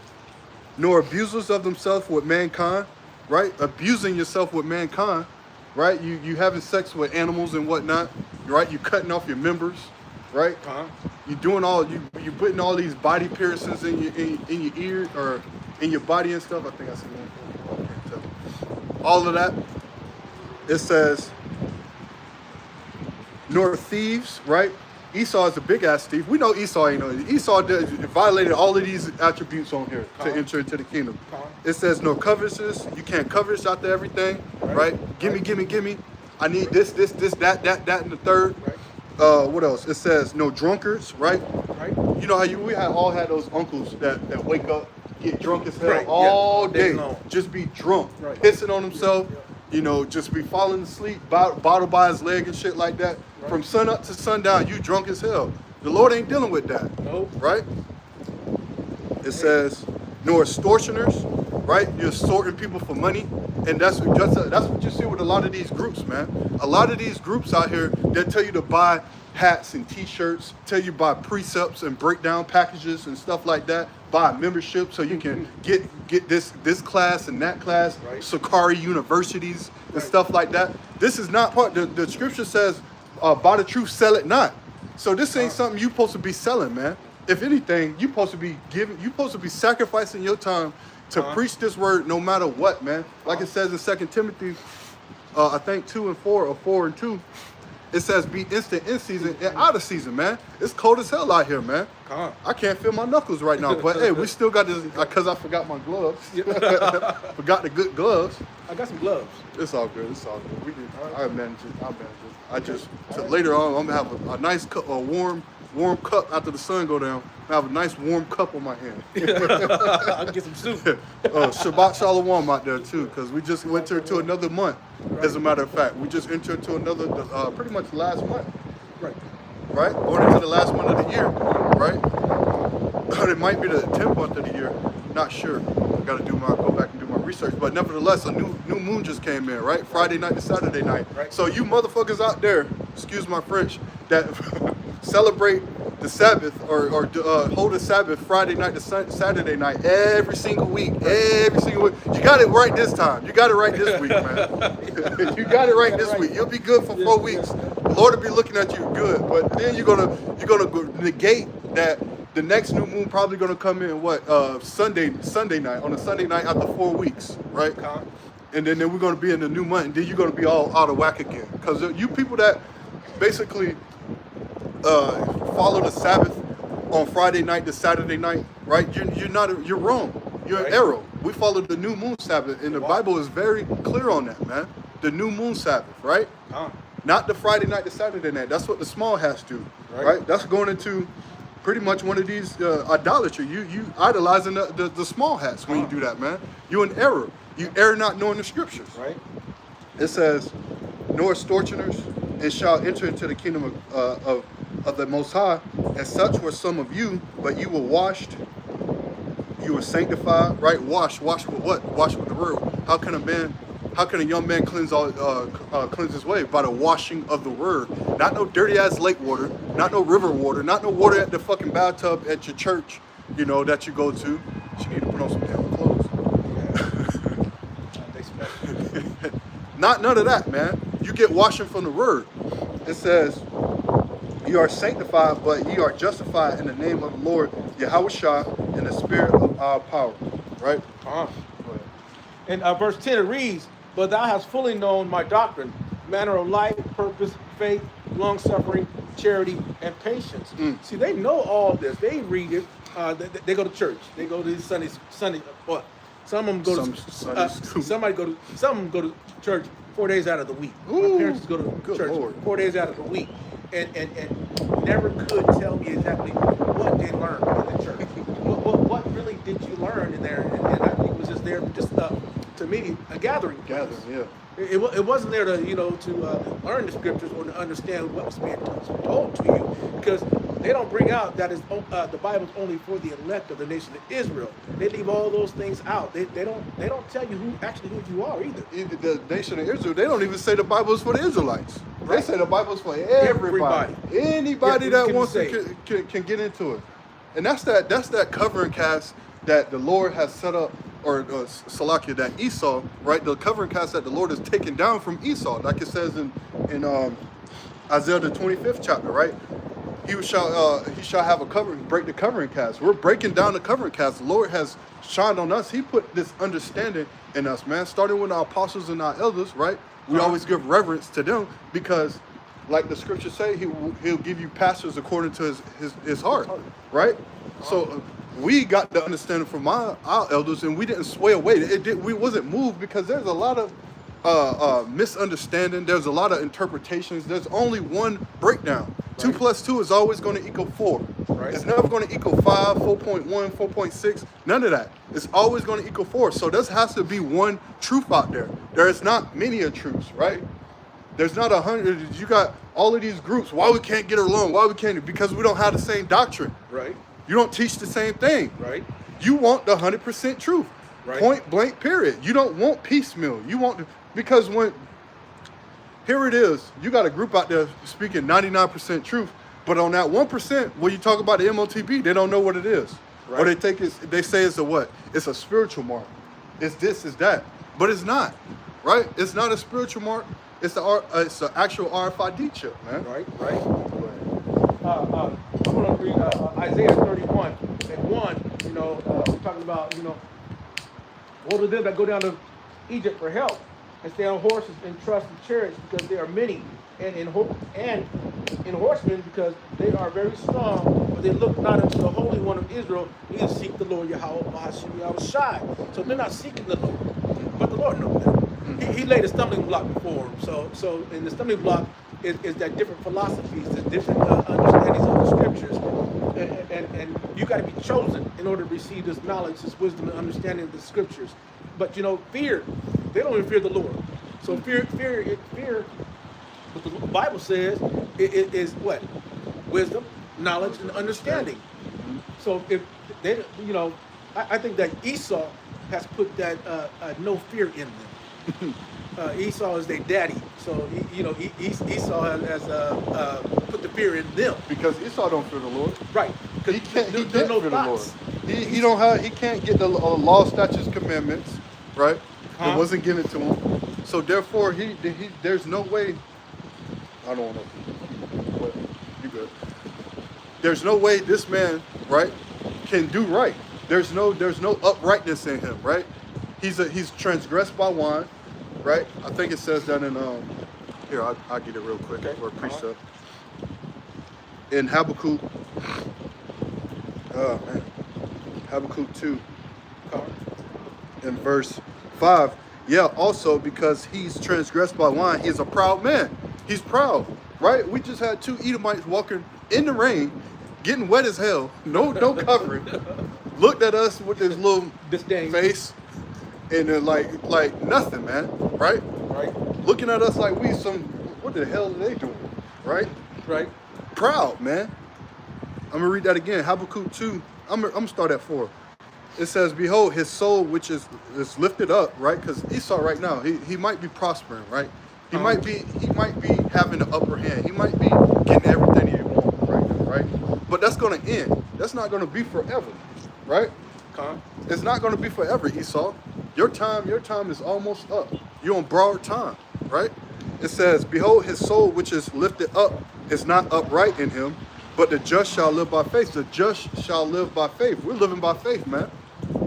nor abusers of themselves with mankind, right? Abusing yourself with mankind, right? You having sex with animals and whatnot, right? You cutting off your members, right? Come on. You doing you putting all these body piercings in your ear or in your body and stuff. I think I see one. I can't tell. All of that. It says, nor thieves, right? Esau is a big ass thief. We know Esau ain't no. Esau violated all of these attributes on here to enter into the kingdom. It says no covetousness. You can't covet after everything, right? Gimme. I need this, that, and the third. Right. What else? It says no drunkards, right? Right. You know how we all had those uncles that wake up, get drunk as hell Right, yeah, all all day day, long. just be drunk, Right. pissing on himself, just be falling asleep, bottle by his leg and shit like that. Right. From sun up to sundown, you drunk as hell. The Lord ain't dealing with that, Nope. right? It says no extortioners, right? You're extorting people for money, and that's what you see with a lot of these groups, man. A lot of these groups out here that tell you to buy hats and T-shirts, tell you buy precepts and breakdown packages and stuff like that. Buy a membership so you can get this class and that class, Right. Sakari universities and Right. stuff like that. This is not part. The scripture says, "Buy the truth, sell it not." So this ain't something you supposed to be selling, man. If anything, you supposed to be giving. You supposed to be sacrificing your time to preach this word, no matter what, man. Like it says in 2 Timothy, I think 2:4 or 4:2. It says be instant in season and out of season, man. It's cold as hell out here, man. Come on. I can't feel my knuckles right now, but hey, we still got this because I forgot my gloves. Forgot the good gloves. I got some gloves. It's all good. It's all good. We can. I manage it. So later on, I'm gonna have a nice cup, a warm cup after the sun go down. I have a nice warm cup on my hand. I can get some soup. Shabbat Shalom out there too, because we just went to another month. As a matter of fact, we just entered to another, pretty much last month, Right. right? Going into the last month of the year, right? It might be the 10th month of the year. Not sure. I got to go back and do my research. But nevertheless, a new moon just came in, right? Friday night to Saturday night. Right. So you motherfuckers out there, excuse my French, that celebrate the Sabbath or hold a Sabbath Friday night to Saturday night every single week. Every single week. You got it right this time. You got it right this week, man. You got it right this week. You'll be good for 4 weeks. The Lord will be looking at you good. But then you're gonna negate that. The next new moon probably gonna come in Sunday night, on a Sunday night after 4 weeks, right? And then we're gonna be in the new month, and then you're gonna be all out of whack again. Because you people that basically follow the Sabbath on Friday night to Saturday night, right? You're wrong. You're in error. We follow the new moon Sabbath, and the Bible is very clear on that, man. The new moon Sabbath, right? Not the Friday night to Saturday night. That's what the small hats do, right? That's going into pretty much one of these idolatry. You idolizing the small hats when you do that, man. You in error. You err not knowing the scriptures. Right. It says, nor extortioners, and shall enter into the kingdom of the Most High. And such were some of you, but you were washed, you were sanctified, right? Washed with what? Washed with the word. How can a young man cleanse his way? By the washing of the word. Not no dirty ass lake water, not no river water, not no water at the fucking bathtub at your church, you know, that you go to. You need to put on some damn clothes. They special. Not none of that, man. You get washing from the word. It says, you are sanctified, but ye are justified in the name of the Lord Yahushua in the spirit of our power. Right? Uh-huh. In verse 10 it reads, but thou hast fully known my doctrine, manner of life, purpose, faith, long-suffering, charity, and patience. See, they know all this. They read it. They go to church. They go to Sunday. What? Some of them go to some of them go to church 4 days out of the week. Ooh, my parents go to good church Lord. 4 days out of the week, and never could tell me exactly what they learned in the church. What really did you learn in there? And I think it was just there, just to me, a gathering. Gathering, yeah. It wasn't there to to learn the scriptures or to understand what was being told to you, because they don't bring out that is the Bible's only for the elect of the nation of Israel. They leave all those things out. They don't tell you who you are either. The nation of Israel, they don't even say the Bible is for the Israelites. Right. They say the Bible is for everybody. Anybody Yeah, that wants to can get into it. And that's that covering cast that the Lord has set up, or Salakia, that Esau, right? The covering cast that the Lord has taken down from Esau, like it says in Isaiah the 25th chapter, right? He shall have a covering, break the covering cast. We're breaking down the covering cast. The Lord has shined on us. He put this understanding in us, man. Starting with our apostles and our elders, right? We always give reverence to them because, like the scriptures say, he'll give you pastors according to his heart, right? So we got the understanding from our elders, and we didn't sway away. We wasn't moved because there's a lot of misunderstanding. There's a lot of interpretations. There's only one breakdown. Right. 2 + 2 is always going to equal 4. Right. It's never going to equal 5, 4.1, 4.6. None of that. It's always going to equal 4. So there has to be one truth out there. There is not many of truths, right? There's not 100. You got all of these groups. Why we can't get along? Why we can't? Because we don't have the same doctrine. Right. You don't teach the same thing. Right. You want the 100% truth. Right. Point blank, period. You don't want piecemeal. You want because when here it is, you got a group out there speaking 99% truth, but on that 1%, when you talk about the MOTB, they don't know what it is. Right. Or they say it's a what? It's a spiritual mark. It's this, it's that. But it's not, right? It's not a spiritual mark. It's an actual RFID chip, man. Right. I'm going to read Isaiah 31 and 1. We're talking about, woe to them that go down to Egypt for help and stay on horses and trust in chariots because they are many, and in horsemen because they are very strong, but they look not unto the Holy One of Israel, neither seek the Lord Yahushua. So they're not seeking the Lord, but the Lord knows that. He laid a stumbling block before them. So in the stumbling block is that different philosophies, the different understandings of the scriptures, and you got to be chosen in order to receive this knowledge, this wisdom, and understanding of the scriptures. But fear. They don't even fear the Lord. So fear. What the Bible says it is what? Wisdom, knowledge, and understanding. So if they, I think that Esau has put that no fear in them. Esau is their daddy, so Esau has put the fear in them. Because Esau don't fear the Lord. Right. He can't fear the Lord. He He can't get the law, statutes, commandments, right? It wasn't given to him. So therefore, there's no way. I don't want to. But you good. There's no way this man, right, can do right. There's no uprightness in him, right? He's transgressed by wine, right? I think it says that in here I'll get it real quick for a precept. In Habakkuk, Habakkuk 2, in verse 5. Yeah, also because he's transgressed by wine, he's a proud man. He's proud, right? We just had 2 Edomites walking in the rain, getting wet as hell, no covering, looked at us with this little disdain face, and then like nothing, man, right? Right. Looking at us like what the hell are they doing, right? Right. Proud, man. I'm gonna read that again. Habakkuk 2. I'm gonna start at 4. It says, "Behold, his soul which is lifted up," right? Because Esau right now, he might be prospering, right? He might be having the upper hand. He might be getting everything he wants right now, right? But that's gonna end. That's not gonna be forever, right? It's not gonna be forever, Esau. Your time is almost up. You're on borrowed time, right? It says, "Behold, his soul which is lifted up is not upright in him, but the just shall live by faith." The just shall live by faith. We're living by faith, man.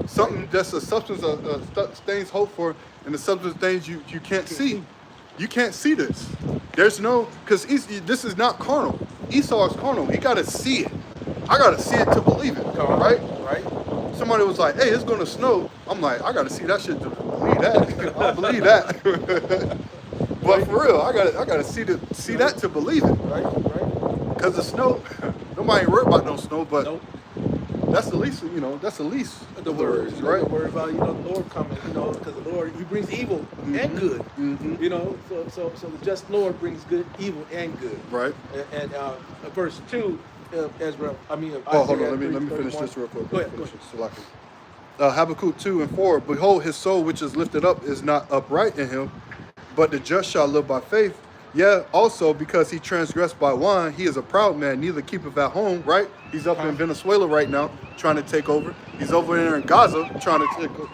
Something that's a substance of things hoped for, and the substance of things you can't see. You can't see this. There's no, because this is not carnal. Esau is carnal. He got to see it. I got to see it to believe it, right? Right. Somebody was like, "Hey, it's gonna snow." I'm like, I got to see that shit to believe that. I believe that. But for real, I gotta see that to believe it. Right. Because the snow, nobody ain't worried about no snow, but Nope. that's the least, that's the least The of the worries, words, right? right? The word about the Lord coming, because the Lord He brings evil and good. So the just Lord brings good, evil and good. Right. And verse 2, Ezra. Oh, hold Isaiah on. Let me 3:31. finish this real quick. Go ahead. Habakkuk 2 and 4. "Behold, his soul which is lifted up is not upright in him, but the just shall live by faith. Yeah, also because he transgressed by wine, he is a proud man, neither keepeth at home," right? He's up in Venezuela right now, trying to take over. He's over there in Gaza, trying to take over.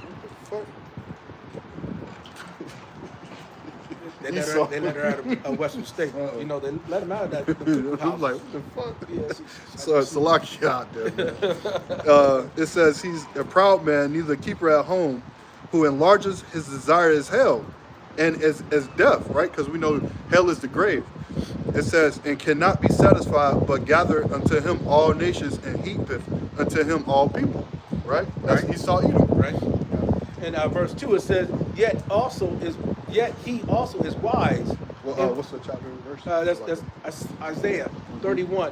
They let her out of Western State. They let him out of that. I'm like, what the fuck? Yes. So it's Salaki out there, man. It says he's a proud man, neither keeper at home, who enlarges his desire is hell, and as death, right? Because we know hell is the grave. It says, "And cannot be satisfied, but gather unto him all nations, and heapeth unto him all people." Right? That's Esau Edom. Right. And verse 2 it says, "Yet he also is wise." Well, what's the chapter and verse? That's Isaiah 31,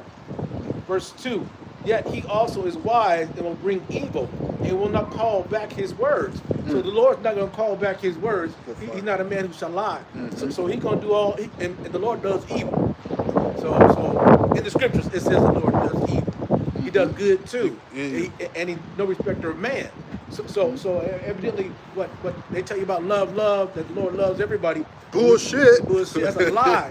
verse 2. "Yet he also is wise and will bring evil and will not call back his words." So the Lord's not going to call back his words. He's not a man who shall lie. So he's going to do all, and the Lord does evil. So in the scriptures it says the Lord does evil. He does good too, and he no respecter of man. So evidently, what they tell you about love, that the Lord loves everybody. Bullshit. That's a lie.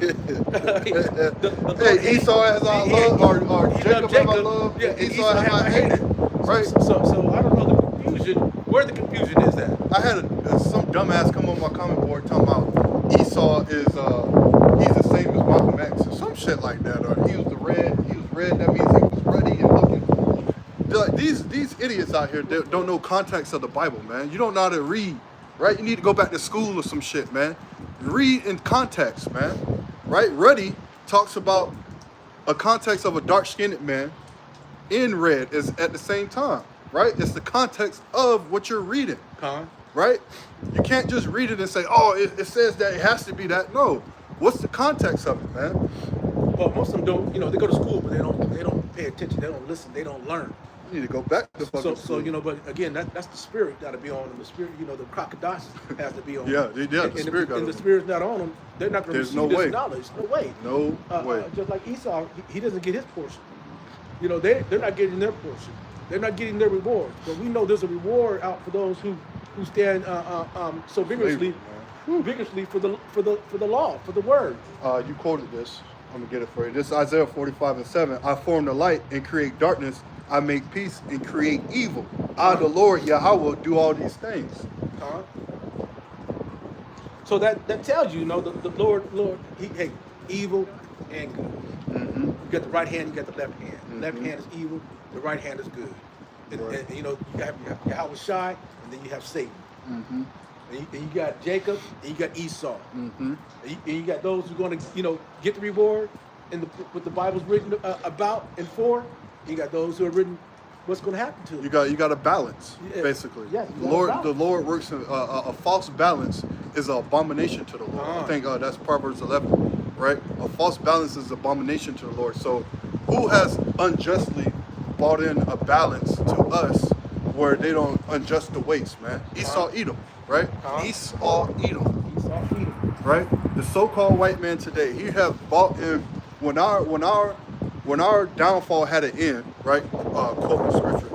Hey, Esau has our love, or Jacob has our love. Yeah, Esau has my hate. Right. So I don't know the confusion. Where the confusion is at? I had some dumbass come on my comment board talking about Esau is he's the same as Malcolm X or some shit like that, or he was red. That means he was ready and looking. Like, these idiots out here, they don't know context of the Bible, man. You don't know how to read, right? You need to go back to school or some shit, man. Read in context, man. Right? Ruddy talks about a context of a dark-skinned man in red is at the same time, right? It's the context of what you're reading, right? You can't just read it and say, "Oh, it says that it has to be that." No. What's the context of it, man? Well, most of them don't. They go to school, but they don't pay attention. They don't listen. They don't learn. You need to go back to fucking school. But again, that's the spirit got to be on them. The spirit, the crocodile has to be on them. Yeah, the spirit got and the spirit's not on them. They're not going to receive this knowledge. No way. No way. Just like Esau, he doesn't get his portion. They're not getting their portion. They're not getting their reward. But we know there's a reward out for those who stand so vigorously for the law, for the word. You quoted this. I'm gonna get it for you. This is Isaiah 45:7. "I form the light and create darkness. I make peace and create evil. I, the Lord Yahweh, do all these things." So that tells you, the Lord, hey, evil and good. You got the right hand, you got the left hand. The left hand is evil, the right hand is good. And you have Yahweh Shai, and then you have Satan. And you got Jacob, and you got Esau. And you got those who are going to, get the reward in what the Bible's written about and for. You got those who are written what's going to happen to them. You got a balance, basically. Yes, the Lord works in a false balance is an abomination to the Lord. I think that's Proverbs 11, right? A false balance is abomination to the Lord. So who has unjustly brought in a balance to us where they don't adjust the weights, man? Esau Edom, right? Esau Edom, right? The so-called white man today, he have bought in when our when our downfall had an end, right? Quote the scripture,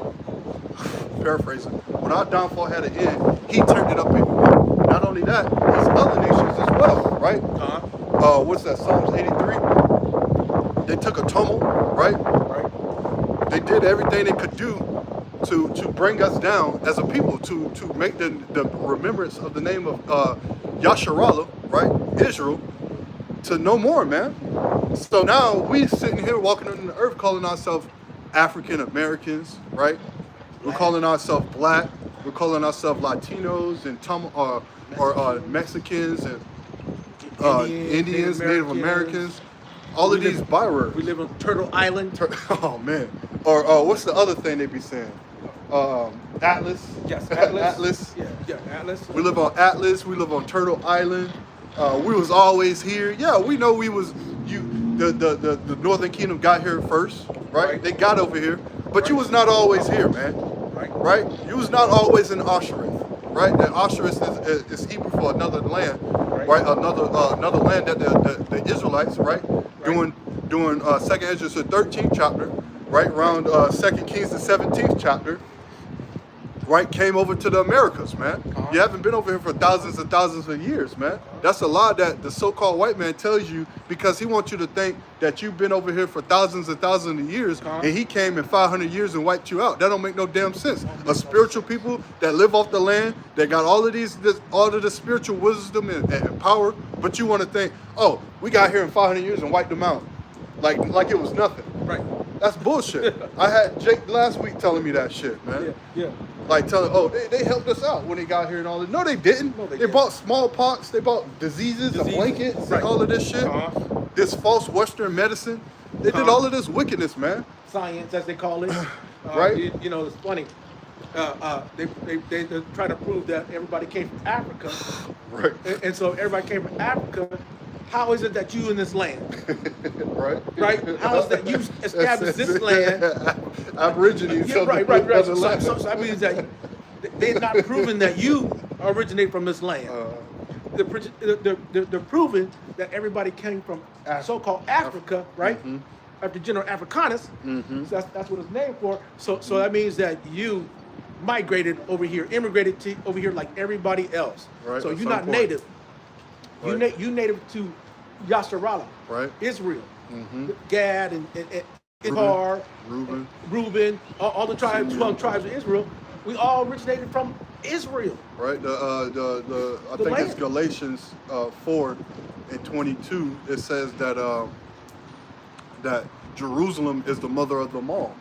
paraphrasing. When our downfall had an end, he turned it up even more. Not only that, it's other nations as well, right? What's that? Psalms 83. They took a tumult, right? Right. They did everything they could do to bring us down as a people, to make the remembrance of the name of Yasharallah, right? Israel, to no more, man. So now we sitting here walking on the earth calling ourselves African Americans, right? We're calling ourselves black. We're calling ourselves Latinos and Mexicans and Indians, Native Americans. All of these bywords. We live on Turtle Island. Oh man. Or what's the other thing they be saying? Atlas. Yes, Atlas. Atlas. Yeah, Atlas. We live on Atlas. We live on Turtle Island. We was always here. Yeah, we know we was the Northern Kingdom got here first, right? They got over here, but you was not always here, man. Right? You was not always in Oshereth, right? That Oshereth is Hebrew for another land, right? Another land that the Israelites, right? Doing 2nd Ezra, the 13th chapter, right? Around 2nd Kings, the 17th chapter, right? Came over to the Americas, man. You haven't been over here for thousands and thousands of years, man. That's a lie that the so-called white man tells you because he wants you to think that you've been over here for thousands and thousands of years and he came in 500 years and wiped you out. That don't make no damn sense. A spiritual people that live off the land, that got all of the spiritual wisdom and power, but you want to think, oh, we got here in 500 years and wiped them out. Like it was nothing. Right. That's bullshit. I had Jake last week telling me that shit, man. Yeah. Like telling, oh, they helped us out when they got here and all that. No, they didn't. No, they they didn't. bought smallpox. They bought diseases and blankets and all of this shit. This false Western medicine. They did all of this wickedness, man. Science, as they call it. Right. You know, it's funny. They try to prove that everybody came from Africa. Right. And so everybody came from Africa. How is it that you in this land? Right. Right? How is that you established this land? Aborigines. Yeah, right. So that means that they're not proving that you originate from this land. They're proving that everybody came from so-called Africa, right? After General Africanus. So that's what it's named for. So that means that you migrated over here, immigrated over here like everybody else. Right, So at you're some not point. native. Right. You native to Yasharallah, Right. Israel, Gad and Issachar, Reuben, all the tribes, 12 tribes of Israel. We all originated from Israel. Right. I think land. it's Galatians 4 and 22. It says that that Jerusalem is the mother of them all.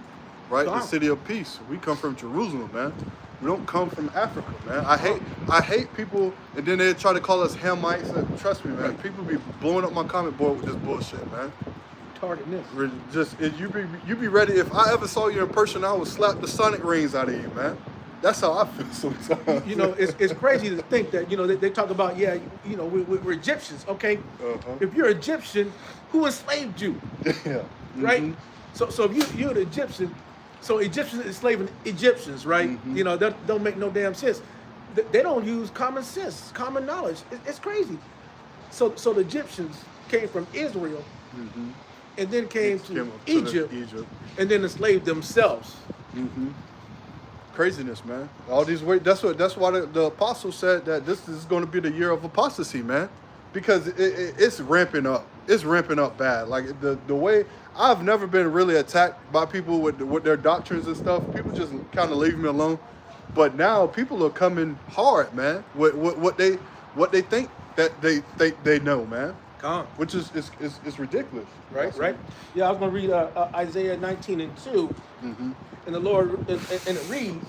Right. The city of peace. We come from Jerusalem, man. We don't come from Africa, man. I hate people, and then they try to call us Hamites. Trust me, man. People be blowing up my comment board with this bullshit, man. Retardedness. You be ready. If I ever saw you in person, I would slap the sonic rings out of you, man. That's how I feel sometimes. You know, it's crazy to think that, you know, they talk about, we're Egyptians, okay? If you're Egyptian, who enslaved you? Yeah. Right? So if you're an Egyptian, so Egyptians enslaving Egyptians, right? You know, that don't make no damn sense. They don't use common sense, common knowledge. It's crazy. So the Egyptians came from Israel, and then came to Egypt, and then enslaved themselves. Craziness, man. All these ways. That's why the apostle said that this is going to be the year of apostasy, man, because it's ramping up. It's ramping up bad. Like the way I've never been really attacked by people with their doctrines and stuff. People just kind of leave me alone. But now people are coming hard, man. With what they think that they know, man. Which is ridiculous. Right. Yeah, I was going to read Isaiah 19:2, and the Lord, and it reads,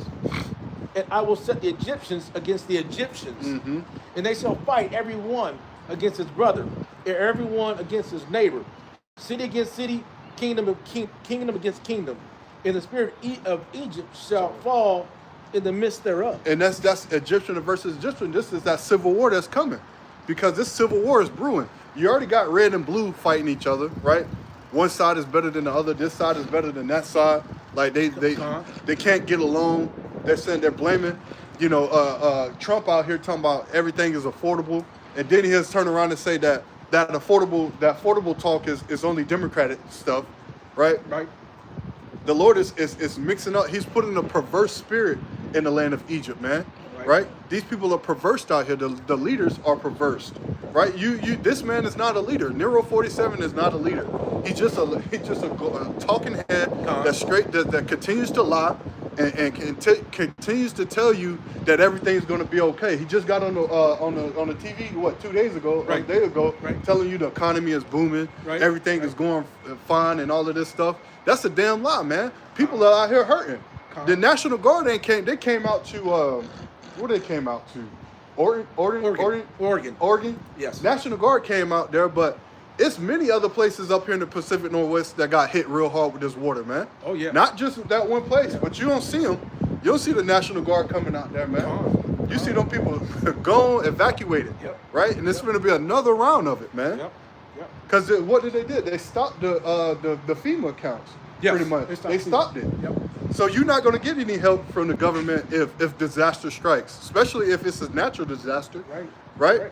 "And I will set the Egyptians against the Egyptians, and they shall fight every one against his brother, and every one against his neighbor, city against city, kingdom against kingdom, and the spirit of Egypt shall fall in the midst thereof." And that's Egyptian versus Egyptian. This is that civil war that's coming, because this civil war is brewing. You already got red and blue fighting each other, right? One side is better than the other. This side is better than that side. Like they can't get along. They're saying they're blaming, Trump out here talking about everything is affordable, and then he'll turn around and say that affordable talk is only Democratic stuff, right? Right. The Lord is mixing up. He's putting a perverse spirit in the land of Egypt, man. Right. Right? These people are perverse out here. The leaders are perverse, right? This man is not a leader. Nero 47 is not a leader. He's just a talking head that continues to lie and continues to tell you that everything's going to be okay. He just got on the TV 2 days ago, Right. a day ago, Right. telling you the economy is booming, Right. everything is going fine, and all of this stuff. That's a damn lie, man. People are out here hurting. The National Guard they came out to where they came out to? Oregon. Yes. National Guard came out there, but it's many other places up here in the Pacific Northwest that got hit real hard with this water, man. Oh, yeah. Not just that one place, but you don't see them. You don't see the National Guard coming out there, man. You see them people gone, evacuated, Yep. right? And it's going to be another round of it, man. Yep. Yep. Because what did they do? They stopped the FEMA accounts, Yes, pretty much. They stopped it. Yep. So you're not going to get any help from the government if disaster strikes, especially if it's a natural disaster. Right?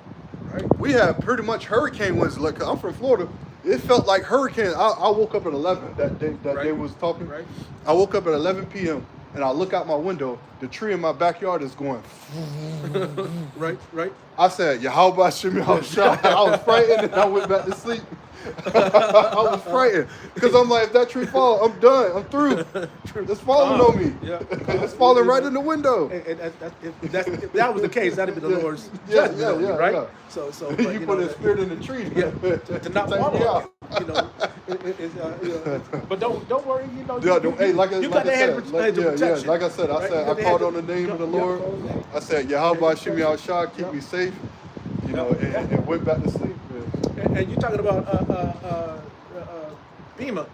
We have pretty much hurricane winds. Like, I'm from Florida. It felt like hurricane. I woke up at 11 that day. They was talking. Right. I woke up at 11 p.m. and I look out my window. The tree in my backyard is going. Right. I said, Yahweh Shemi Hashah. I was frightened and I went back to sleep. I was frightened because I'm like, if that tree fall, I'm done. I'm through. It's falling on me. Yeah. It's falling right in the window. And if that was the case, that'd be the Lord's judgment on you, right? Yeah. So you put a spirit in the tree. to not take follow me it, out. But don't worry, Hey, like you I got the head of protection. like I said, right? I called on the name of the Lord. I said, Yahweh Shemi Hashah, keep me safe. And went back to sleep. And you're talking about FEMA,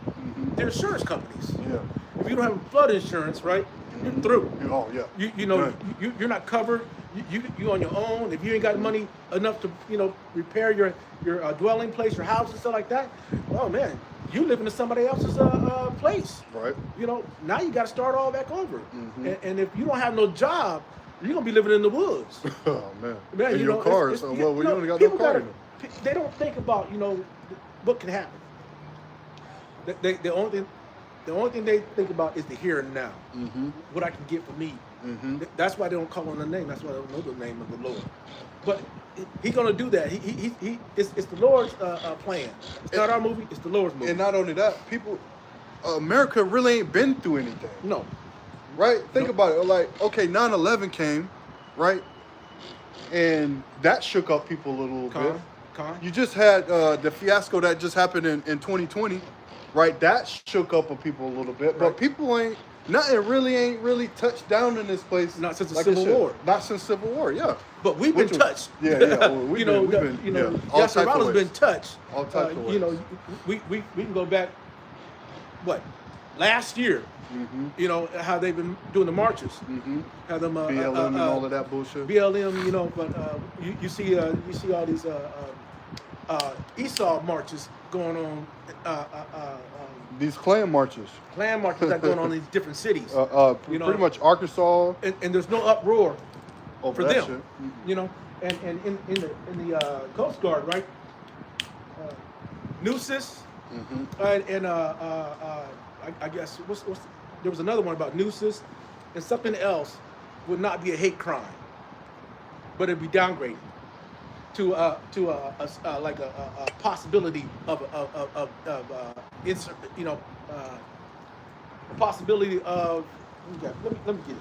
they're insurance companies. Yeah. If you don't have flood insurance, right, you're through. Oh yeah. You're not covered. You on your own. If you ain't got money enough to repair your dwelling place, your house and stuff like that, oh man, you live in somebody else's place. Right. Now you got to start all back over. And if you don't have no job, you're gonna be living in the woods. Oh man. Man, in your car. We only got no people car. they don't think about what can happen. The only thing they think about is the here and now. What I can get for me. That's why they don't call on the name. That's why they don't know the name of the Lord. But He's gonna do that. It's the Lord's plan. It's not our movie. It's the Lord's movie. And not only that, America really ain't been through anything. No. Right? Think about it. Like, okay, 9/11 came, right? And that shook up people a little bit. You just had the fiasco that just happened in 2020, right? That shook up people a little bit. But people nothing ain't really touched down in this place. Not since the Civil War. Not since Civil War, yeah. But we've been touched. Yeah. Well, we've been all types of Yasser ways. been touched. All types of ways. We can go back. Last year. How they've been doing the marches. Have them BLM and all of that bullshit. BLM, but you see all these Esau marches going on. These Klan marches. Klan marches that going on in these different cities. Pretty much Arkansas. And there's no uproar over for them. Shit. And in the Coast Guard, right? Nooses, and I guess there was another one about nooses, and something else would not be a hate crime, but it'd be downgraded to a possibility of a possibility of. Okay, let me get it.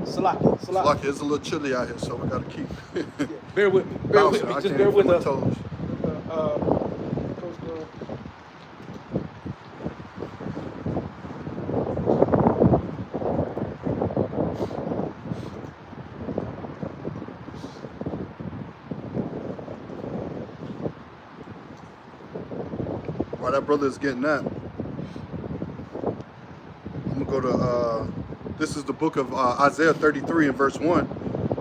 Salaki. It's a little chilly out here, so we gotta keep. Bear with me. Just bear with us. Toes. Coast Guard. While that brother is getting that, I'm gonna go to this is the book of Isaiah 33 and verse 1.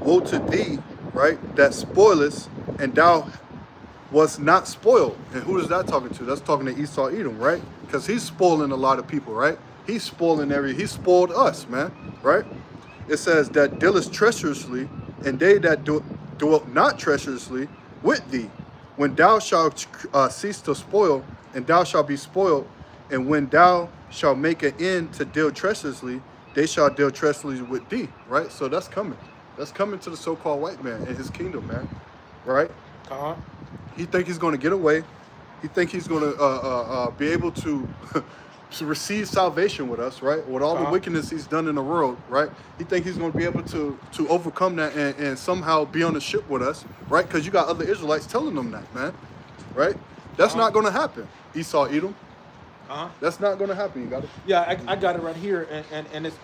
Woe to thee, right, that spoilest, and thou was not spoiled. And who is that talking to? That's talking to Esau Edom, right? Because he's spoiling a lot of people, right? He's spoiled us, man, right? It says that dealest treacherously, and they that do not treacherously with thee, when thou shalt cease to spoil, and thou shalt be spoiled, and when thou shalt make an end to deal treacherously, they shall deal treacherously with thee, right? So that's coming. That's coming to the so-called white man in his kingdom, man, right? He think he's going to get away. He think he's going to be able to to receive salvation with us, right? With all the wickedness he's done in the world, right? He think he's going to be able to overcome that and somehow be on the ship with us, right? Because you got other Israelites telling them that, man, right? That's not going to happen. Esau, Edom. That's not going to happen. You got it? Yeah, I got it right here, and it's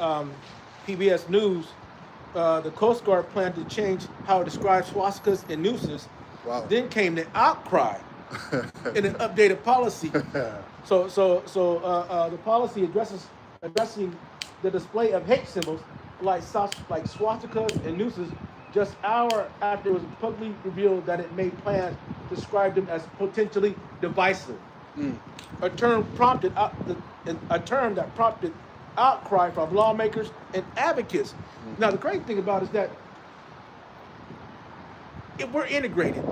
PBS News. The Coast Guard planned to change how it describes swastikas and nooses. Wow. Then came the outcry in an updated policy. So the policy addressing the display of hate symbols like swastikas and nooses just hour after it was publicly revealed that it made plans to describe them as potentially divisive. A term that prompted outcry from lawmakers and advocates. Now the great thing about it is that if we're integrated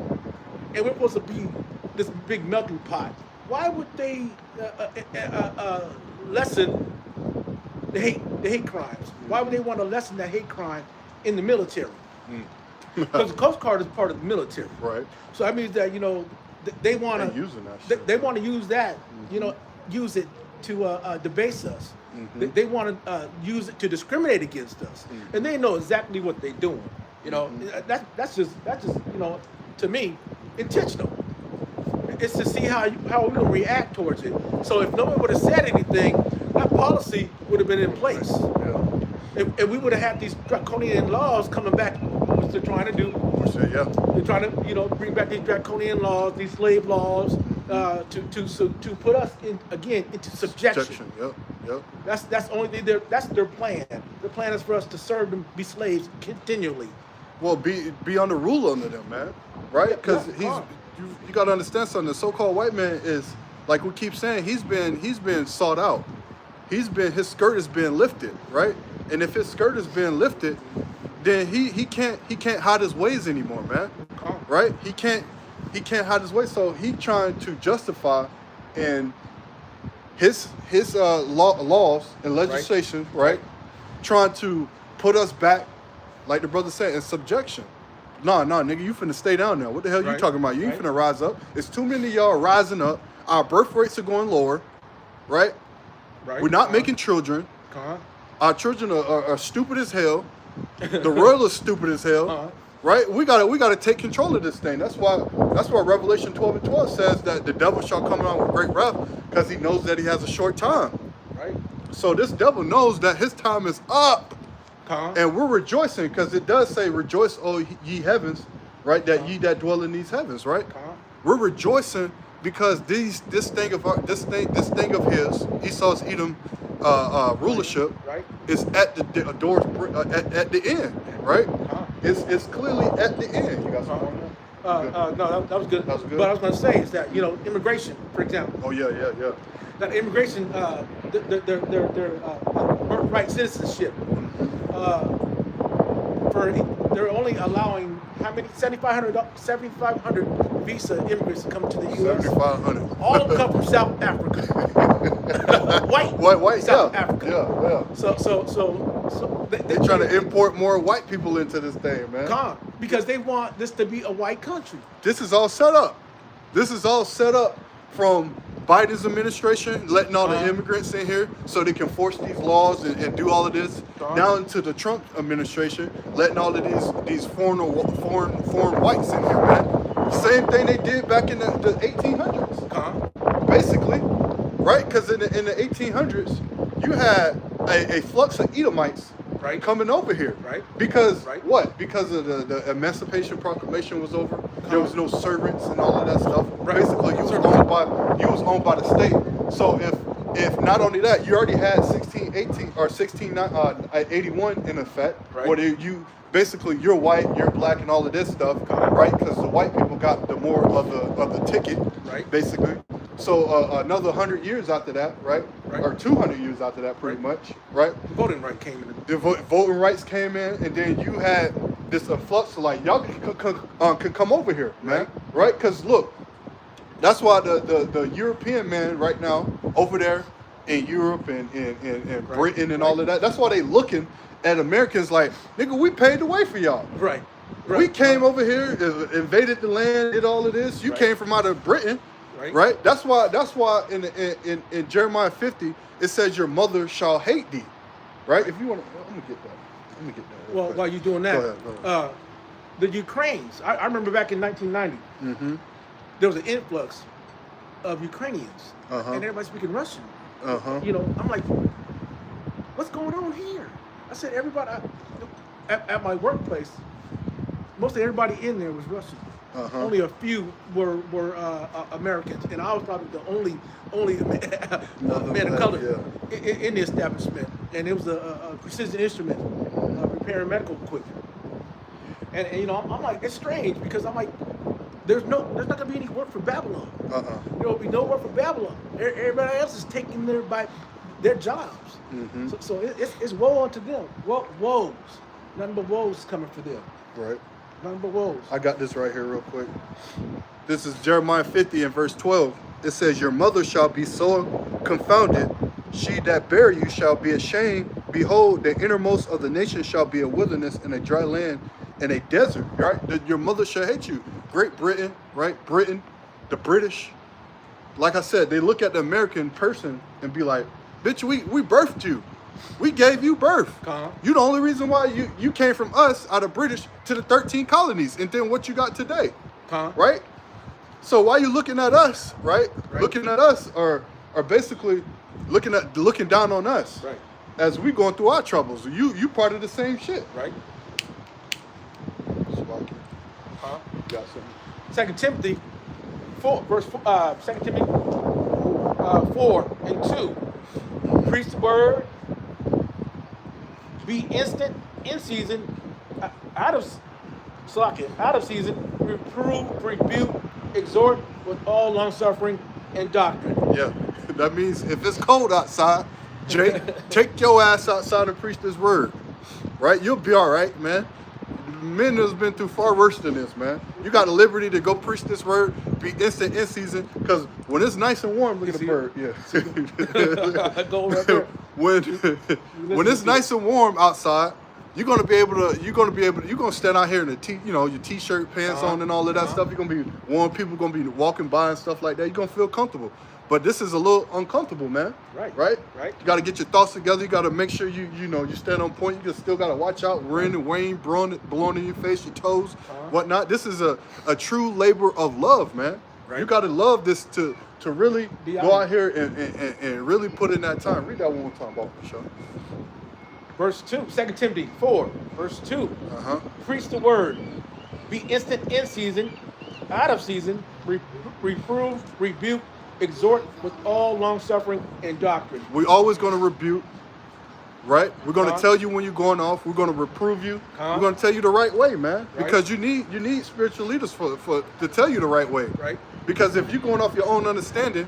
and we're supposed to be this big melting pot, why would they lessen the hate crimes? Why would they want to lessen the hate crime in the military? Because the Coast Guard is part of the military, right? So that means that they want to using that shit. They want to use that, use it to debase us. They want to use it to discriminate against us, and they know exactly what they're doing. That's just to me intentional. It's to see how we're gonna react towards it. So if no one would have said anything, that policy would have been in place. And we would have had these draconian laws coming back, which they're trying to do. They're trying to, bring back these draconian laws, these slave laws, to put us into subjection. Yep. That's the only thing. That's their plan. Their plan is for us to serve them, be slaves continually. Well, be under rule under them, man, right? Because you got to understand something. The so-called white man is, like we keep saying, he's been sought out. His skirt has been lifted, right? And if his skirt is being lifted, then he can't hide his ways anymore, man. Right? He can't hide his ways. So he trying to justify in his laws and legislation, right? Trying to put us back, like the brother said, in subjection. Nah, nigga, you finna stay down there. What the hell you talking about? You ain't finna rise up. It's too many of y'all rising up. Our birth rates are going lower, right? We're not making children. Our children are stupid as hell. The world is stupid as hell. Right? We gotta take control of this thing. That's why Revelation 12:12 says that the devil shall come out with great wrath, because he knows that he has a short time. Right. So this devil knows that his time is up. And we're rejoicing, because it does say, "Rejoice, O ye heavens," right? That ye that dwell in these heavens, right? We're rejoicing because this thing of his, Esau's Edom rulership, is at the doors at the end, right? It's clearly at the end. You got something on there? No, that was good. That was good. What I was going to say is that immigration, for example. Oh yeah. That immigration, their birthright citizenship. They're only allowing how many 7,500 visa immigrants to come to the U.S. 7,500. All of them come from South Africa. white South Africa. Yeah. So they're trying to import more white people into this thing, man. Because they want this to be a white country. This is all set up. This is all set up from Biden's administration letting all the immigrants in here so they can force these laws and do all of this, down to the Trump administration letting all of these foreign whites in here, man. Same thing they did back in the 1800s, basically, right? Because in the 1800s, you had a flux of Edomites coming over here, because what? Because of the Emancipation Proclamation was over. There was no servants and all of that stuff. Basically, you was owned by the state. So if not only that, you already had 1681 in effect, where you basically you're white, you're black, and all of this stuff, right? Because the white people got the more of the ticket, basically. So another 100 years after that, right? Or 200 years after that, pretty much, right? Voting right came in. The voting rights came in, and then you had this influx of like, y'all can come over here, man, right? Because look, that's why the European man right now over there in Europe and Britain and all of that, that's why they looking at Americans like, nigga, we paid the way for y'all. Right. We came over here, invaded the land, did all of this. You Right. came from out of Britain, Right. right? That's why in Jeremiah 50 it says your mother shall hate thee, right? If you want to, I'm gonna get that. Let me get that. real Well, quick. while you're doing that, Go ahead. the Ukrainians. I remember back in 1990, Mm-hmm. there was an influx of Ukrainians, Uh-huh. and everybody speaking Russian. Uh-huh. You know, I'm like, what's going on here? I said, everybody at my workplace, mostly everybody in there was Russian. Uh-huh. Only a few were Americans, and I was probably the only man of color in the establishment. And it was a precision instrument, repairing medical equipment. And you know, I'm like, it's strange because I'm like, there's not gonna be any work for Babylon. Uh-uh. There will be no work for Babylon. Everybody else is taking their jobs. Mm-hmm. So it's woe unto them. Woes. Nothing but woes coming for them. Right. Nothing but woes. I got this right here real quick. This is Jeremiah 50 and verse 12. It says, your mother shall be so confounded, she that bare you shall be ashamed. Behold, the innermost of the nations shall be a wilderness and a dry land and a desert, right? Your mother shall hate you. Great Britain, right? Britain, the British. Like I said, they look at the American person and be like, bitch, we birthed you. We gave you birth. Uh-huh. You the only reason why you came from us out of British to the 13 colonies and then what you got today, Huh? right? So why you looking at us, right? Right. Looking at us are basically looking down on us, Right. as we going through our troubles. You part of the same shit. Right? Huh? Got something. 2 Timothy 4, verse 4, 2 Timothy 4 and 2. Preach the word. Be instant in season, out of season. Reprove, rebuke, exhort with all long suffering and doctrine. Yeah, that means if it's cold outside, Jake, take your ass outside and preach this word, right? You'll be all right, man. Men has been through far worse than this, man. You got the liberty to go preach this word, be instant in season, because when it's nice and warm, look at the bird. Yeah. Go right there. when it's nice and warm outside, you're gonna stand out here in your t-shirt, pants on, and all of that stuff. You're gonna be warm. People gonna be walking by and stuff like that. You're gonna feel comfortable. But this is a little uncomfortable, man. Right. Right. Right. You got to get your thoughts together. You got to make sure you stand on point. You still got to watch out. Rain and rain blowing in your face, your toes, whatnot. This is a true labor of love, man. Right. You got to love this to really Be go out out here and really put in that time. Read that one more time, Bob, for sure. Verse 2, 2 Timothy 4, verse 2. Uh-huh. Preach the word. Be instant in season, out of season. Reprove, rebuke, exhort with all long suffering and doctrine. We always going to rebuke, right? We're going to tell you when you're going off. We're going to reprove you. We're going to tell you the right way, man. Right. Because you need spiritual leaders to tell you the right way. Right. Because if you're going off your own understanding,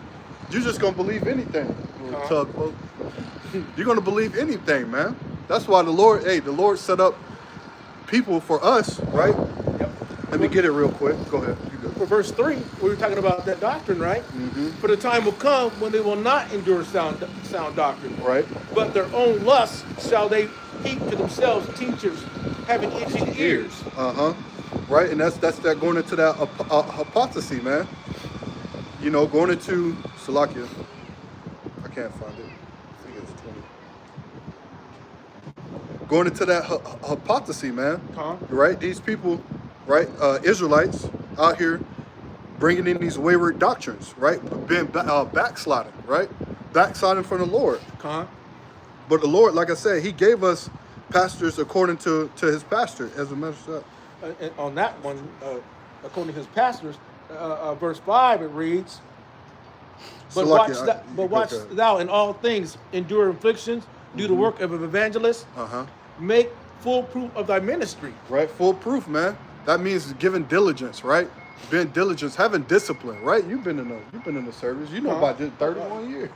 you're just going to believe anything. Tugboat. You're going to believe anything, man. That's why the Lord set up people for us, right? Yep. Let me get it real quick. Go ahead. You go. For verse 3, we were talking about that doctrine, right? Mm-hmm. For the time will come when they will not endure sound doctrine. Right. But their own lusts shall they heap to themselves teachers having itching ears. Uh-huh. Right, and that's that going into that hypocrisy, man. You know, going into Salakia. I can't find it. I think it's 20. Going into that hypocrisy, man. Right? These people, right? Israelites out here bringing in these wayward doctrines, right? Being backsliding, right? Backsliding from the Lord. But the Lord, like I said, He gave us pastors according to His pastor, as a matter of fact. And on that one, according to his pastors, verse 5, it reads, But watch thou in all things, endure afflictions, do the work of an evangelist, make full proof of thy ministry. Right, full proof, man. That means giving diligence, right? Being diligent, having discipline, right? You've been in the service. You know about this 31 years.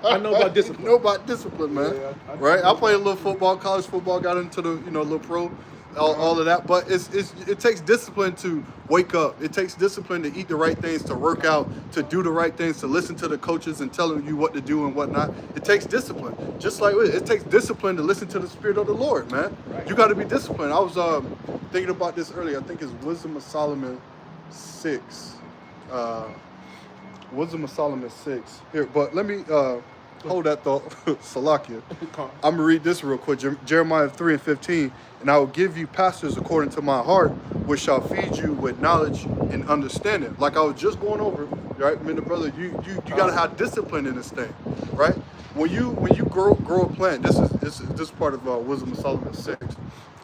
I know about discipline. You know about discipline, man. Yeah, right? I played a little football, college football, got into the little pro all of that. But it takes discipline to wake up. It takes discipline to eat the right things, to work out, to do the right things, to listen to the coaches and telling you what to do and whatnot. It takes discipline. Just like it takes discipline to listen to the Spirit of the Lord, man. Right. You got to be disciplined. I was thinking about this earlier. I think it's Wisdom of Solomon 6. Wisdom of Solomon 6. Here, but let me hold that thought, Salakia. I'm going to read this real quick. Jeremiah 3:15. And I will give you pastors according to my heart, which shall feed you with knowledge and understanding. Like I was just going over, right? I mean, brother, you got to have discipline in this thing, right? When you grow a plant, this is part of Wisdom of Solomon 6.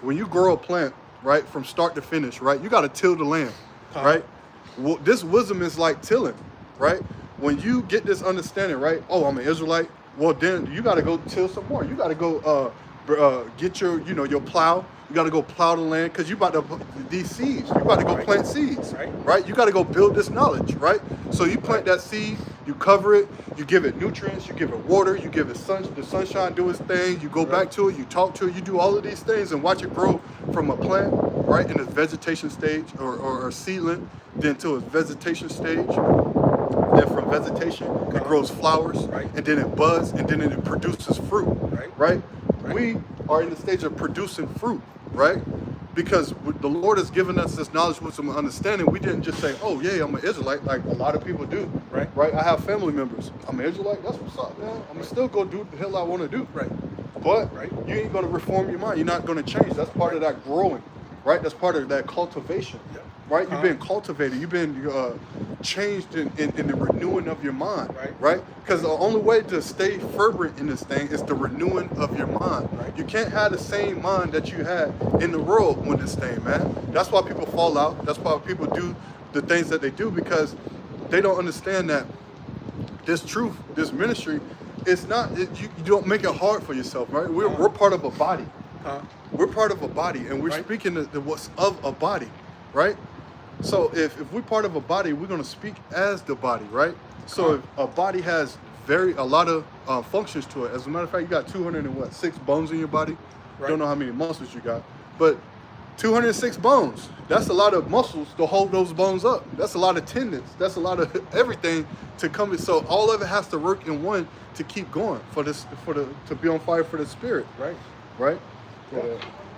When you grow a plant, right, from start to finish, right, you got to till the land, right? Well, this wisdom is like tilling, right? When you get this understanding, right? Oh, I'm an Israelite. Well, then you got to go till some more. You got to go get your plow. You got to go plow the land because you about to these seeds. You about to go plant seeds, right? You got to go build this knowledge, right? So you plant that seed, you cover it, you give it nutrients, you give it water, you give it the sunshine do its thing. You go back to it, you talk to it, you do all of these things and watch it grow from a plant, right, in its vegetation stage or seedling, then to its vegetation stage. Then from vegetation, it grows flowers, and then it buds, and then it produces fruit, right? We are in the stage of producing fruit, right? Because the Lord has given us this knowledge, wisdom, and understanding. We didn't just say, oh, yeah, I'm an Israelite, like a lot of people do, right? I have family members. I'm an Israelite, that's what's up, man. I'm going to still go do the hell I want to do, but you ain't going to reform your mind. You're not going to change. That's part of that growing, right? That's part of that cultivation. Right, you've been cultivated. You've been changed in the renewing of your mind. Right, because the only way to stay fervent in this thing is the renewing of your mind. You can't have the same mind that you had in the world with this thing, man. That's why people fall out. That's why people do the things that they do because they don't understand that this truth, this ministry, it's not. You don't make it hard for yourself, right? We're part of a body. We're part of a body, and we're speaking the what's of a body, right? So if we're part of a body, we're going to speak as the body, right? So if a body has a lot of functions to it. As a matter of fact, you got 206 bones in your body. Don't know how many muscles you got, but 206 bones. That's a lot of muscles to hold those bones up. That's a lot of tendons. That's a lot of everything to come in. So all of it has to work in one to keep going to be on fire for the spirit. Right.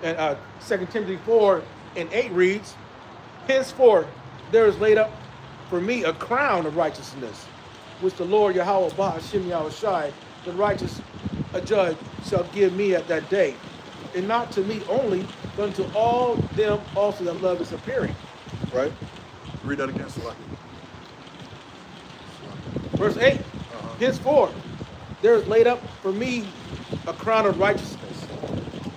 And 2 Timothy 4:8 reads, henceforth there is laid up for me a crown of righteousness, which the Lord Yahweh Ba'ashem Yahushai, the righteous judge, shall give me at that day. And not to me only, but unto all them also that love his appearing. Right? Read that again, Salaki. Verse 8, henceforth there is laid up for me a crown of righteousness,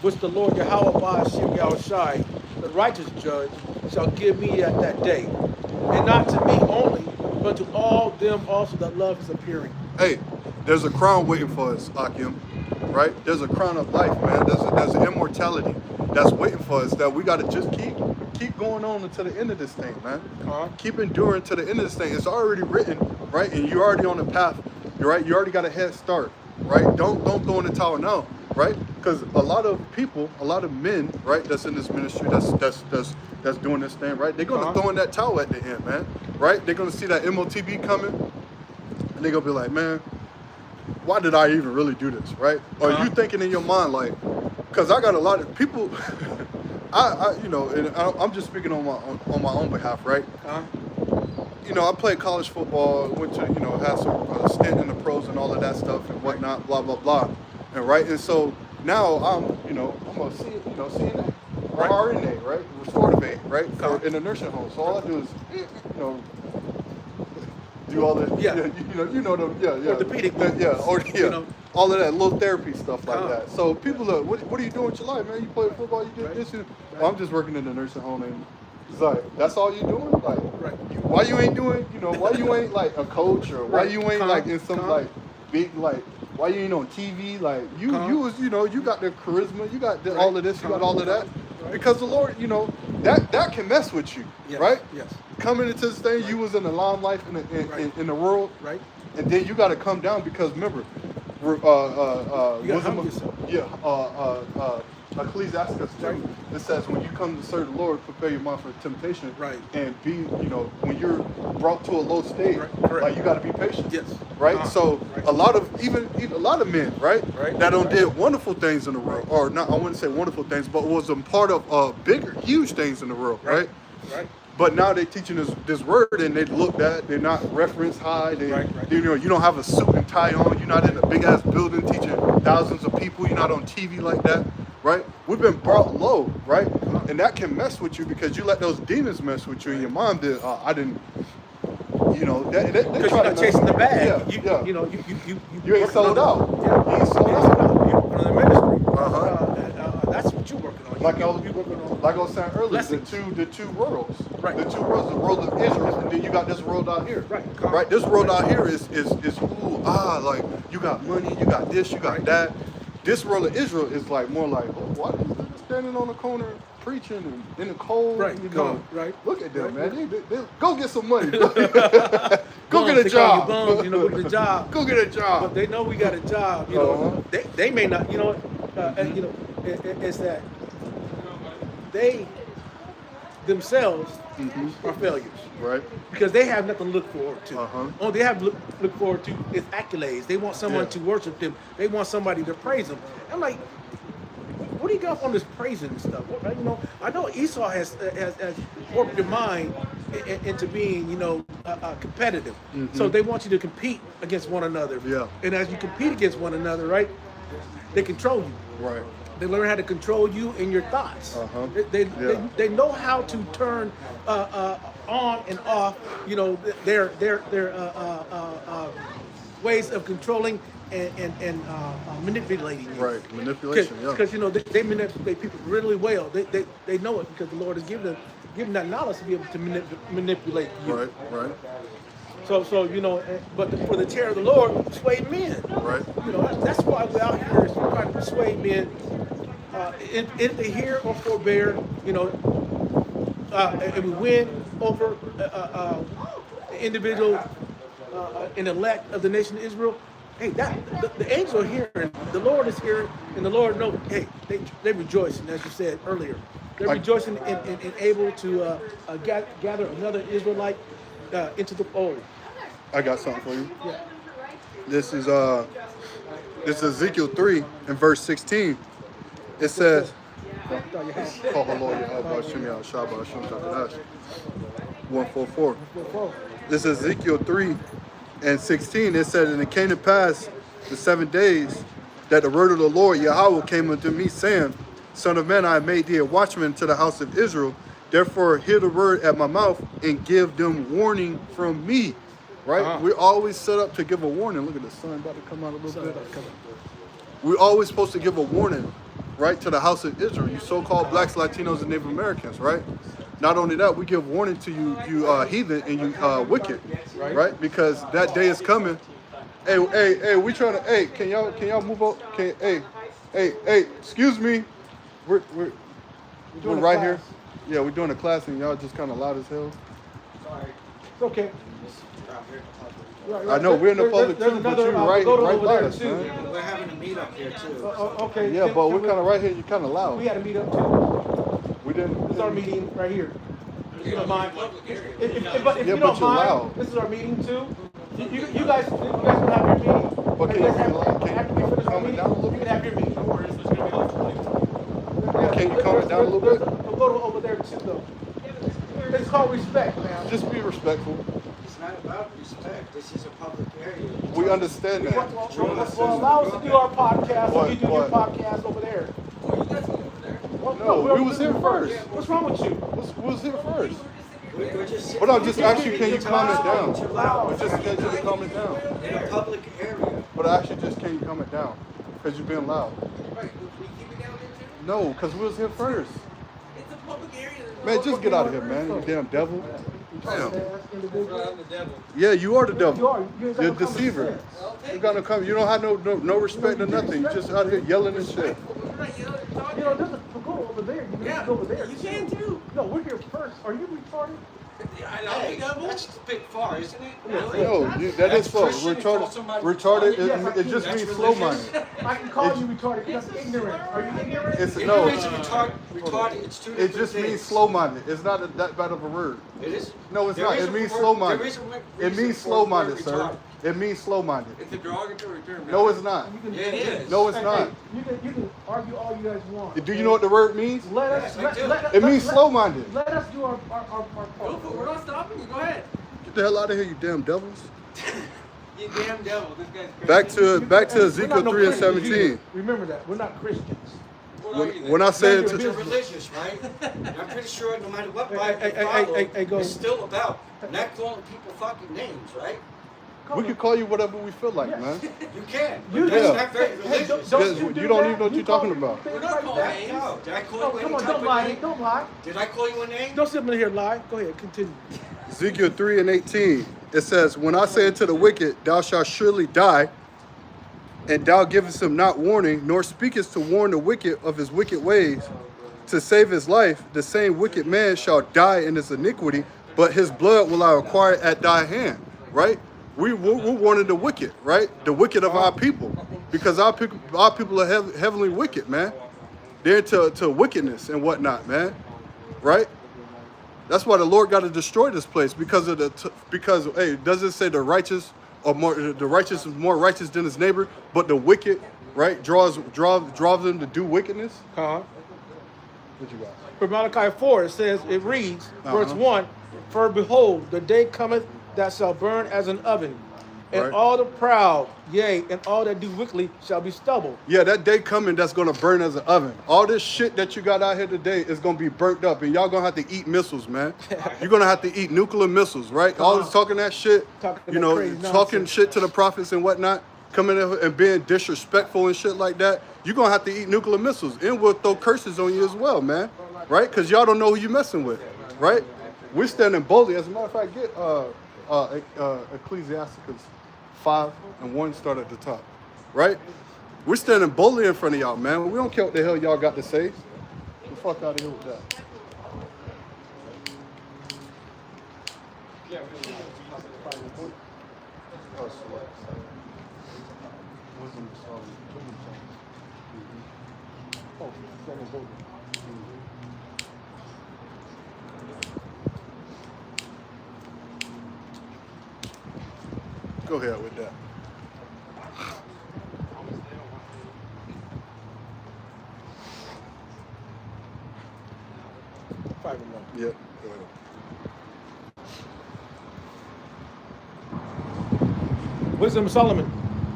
which the Lord Yahweh Ba'ashem Yahushai, the righteous judge, shall give me at that day, and not to me only, but to all them also that love his appearing. Hey, there's a crown waiting for us, Akim, right? There's a crown of life, man. There's an immortality that's waiting for us that we got to just keep going on until the end of this thing, man. Keep enduring to the end of this thing. It's already written, right? And you're already on the path, right? You already got a head start, right? Don't throw in the towel now, right? Because a lot of people, a lot of men, right, that's in this ministry, that's doing this thing, right? They're gonna throw in that towel at the end, man, right? They're gonna see that MOTB coming, and they're gonna be like, man, why did I even really do this, right? Or you thinking in your mind like, because I got a lot of people, I'm just speaking on my own behalf, right? I played college football, went to, had some stint in the pros and all of that stuff and whatnot, blah blah blah, and so now I'm a CNA. Or RNA, right? Restorative aid, right? In a nursing home. So all I do is, do all the, orthopedic, all of that little therapy stuff like that. So people are, what are you doing with your life, man? You play football, you did this. Well, I'm just working in the nursing home, and it's like, that's all you doing? Like, why you ain't doing, why you ain't like a coach, or why you ain't like in some like big like. Why you ain't on TV? Like you was, you got the charisma, you got all of this, you got all of that. Because the Lord, that can mess with you, right? Yes. Coming into this thing, you was in the limelight in the world, right? And then you got to come down because remember, Ecclesiastes 2, it says when you come to serve the Lord, prepare your mind for temptation. Right. And be, when you're brought to a low state, Right, correct. like you got to be patient. Yes. Right. So right. a lot of even a lot of men, right, Right, that right. did wonderful things in the world, or not. I wouldn't say wonderful things, but was a part of bigger, huge things in the world, right? Right. But now they're teaching this word, and they looked at. They're not reference high. They, Right. you don't have a suit and tie on. You're not in a big ass building teaching thousands of people. You're not on TV like that, right? We've been brought low, right? And that can mess with you because you let those demons mess with you, and your mom did. I didn't. They Because try you're to not chasing the bag. Yeah. You ain't working sold on out. it. Yeah. You ain't sold You're out. working on the ministry. Uh-huh. That's what you're working on. Like I You're working on. was saying earlier, blessings. the two worlds. Right. The two worlds, the world of Israel, and then you got this world out here. Right. Right. This world out here is like you got money, you got this, you got Right. that. This world of Israel is like more like, why are these niggas standing on the corner preaching and in the cold? Right, right. Look at them, Right. man. They go get some money. Go get Bums, a they call job. you bums, go get a job. Go get a job. But they know we got a job. They may not. It's that they themselves are failures. Right. Because they have nothing to look forward to. Uh-huh. All they have to look forward to is accolades. They want someone Yeah. to worship them. They want somebody to praise them. I'm like, what do you got on this praising and stuff? I know Esau has warped your mind into being, competitive. So they want you to compete against one another. Yeah. And as you compete against one another, right, they control you. Right. They learn how to control you and your thoughts. Uh-huh. They know how to turn on and off. Their ways of controlling and manipulating you. Right. Manipulation. Yeah. Because they manipulate people really well. They know it because the Lord has given them that knowledge to be able to manipulate you. Right. Right. So but for the terror of the Lord, persuade men. Right. That's why we're out here is trying to persuade men. If they hear or forbear, and we win over an individual, an elect of the nation of Israel. Hey, the angels are hearing, the Lord is hearing, and the Lord knows. Hey, they rejoicing, as you said earlier. They're rejoicing in able to gather another Israelite into the fold. I got something for you. Yeah. This is Ezekiel 3 and verse 16. It says, 144. This is Ezekiel 3 and 16. It said, and it came to pass the 7 days that the word of the Lord Yahweh came unto me, saying, Son of man, I have made thee a watchman to the house of Israel. Therefore, hear the word at my mouth and give them warning from me. Right? We're always set up to give a warning. Look at the sun about to come out a little bit. We're always supposed to give a warning, right, to the house of Israel, you so-called blacks, Latinos, and Native Americans, right? Not only that, we give warning to you heathen and you wicked, right? Because that day is coming. Hey, we trying to. Hey, can y'all move up? Hey, excuse me. We're right here. Yeah, we're doing a class and y'all just kind of loud as hell. Sorry. It's okay. I know we're in the public too, but you're right by us, too. man. We're having a meet up here too. Okay. Yeah, but we're kind of right here. You're kind of loud. We had a meet up too. We didn't. This is our meeting right here. If you don't mind. If you Yeah, don't but you're mind, loud. this is our meeting too. You guys can have your meeting. But can you after we finish our calm it meeting, down a little you bit? can have your meeting. Don't worry, it's gonna be like 20. Can you calm it down a little bit? We'll go to over there too though. It's called respect, man. Just be respectful. It's not about respect. This is a public area. We understand that. Well, allow us to do our podcast. What? You do your podcast over there. No, we was here first. What's wrong with you? We was here first. We're just But I'm just asking, can you calm it down? Too loud. We just get you to calm it down. In a public area. But I actually just can't calm it down because you're being loud. No, because we was here first. It's a public area. Man, just get out of here, man. You damn devil. Damn. Individual. Yeah, you are the You devil. are. You ain't got You're no a common deceiver. sense. You got no come. You don't have no respect or nothing. You just out here yelling and shit. We're not yelling and talking. There's a go over there. You can go over there. You can too. No, we're here first. Are you retarded? I love Hey, you, devil. that's a bit far, isn't it? No, that is That's slow. Christian to call Retarded. somebody Retarded. retarded? It just That's means religious? slow-minded. I can call you retarded because I'm ignorant. Are you ignorant? It's Ignorance no. and retarded, it's two It different just things. means slow-minded. It's not that bad of a word. It is? No, it's There not. is It a means word- slow-minded. there is a It reason means for slow-minded, word sir. retarded. It means slow-minded. It's a derogatory term. No, it's not. Yeah, it is. No, it's Hey, not. hey, you can argue all you guys want. Do you know what the word means? Let us. Yes, I Let, do. let, It let- means let- slow-minded. Let us do our Go part. for it. We're not stopping you. Go ahead. Get the hell out of here, you damn devils. You damn devil. This guy's crazy. Back to We're Ezekiel not no 3 and Christians 17. either. Remember that. We're not Christians. What are you then? When I said But to, you're religious, right? And I'm pretty sure no matter what Bible Hey, you hey, follow, hey, hey, go. it's still about not calling people fucking names, right? Come we on. can call you whatever we feel like, Yes. man. You can. You But that's do. not very Hey, religious. Because you you do don't that? even know what You you're talking call about. things We're not like calling that? names. No, did I call Oh, you come any on, type don't of lie. name? Don't lie. Did I call you a name? Don't sit up in here lie. Go ahead, continue. Ezekiel 3 and 18, it says, when I say to the wicked, thou shalt surely die, and thou givest him not warning, nor speakest to warn the wicked of his wicked ways, to save his life, the same wicked man shall die in his iniquity, but his blood will I require at thy hand, right? We're warning the wicked, right? The wicked of our people, because our people are heavily wicked, man. They're to wickedness and whatnot, man, right? That's why the Lord got to destroy this place because hey, does it say the righteous is more righteous than his neighbor, but the wicked, right, draws them to do wickedness? Uh-huh. What you got? For Malachi 4, it reads, verse Uh-huh. 1, for behold, the day cometh that shall burn as an oven, and Right. all the proud, yea, and all that do wickedly shall be stubble. Yeah, that day coming that's gonna burn as an oven. All this shit that you got out here today is gonna be burnt up, and y'all gonna have to eat missiles, man. You're gonna have to eat nuclear missiles, right? All this talking that shit, Talking you that know, crazy talking nonsense. shit to the prophets and whatnot, coming in and being disrespectful and shit like that. You're gonna have to eat nuclear missiles, and we'll throw curses on you as well, man. Right? Because y'all don't know who you messing with, right? We're standing boldly. As a matter of fact, get Ecclesiasticus 5 and 1 start at the top, right? We're standing boldly in front of y'all, man. We don't care what the hell y'all got to say. Get the fuck out of here with that. Go ahead with that. Five and one. Yep. Go ahead. Wisdom of Solomon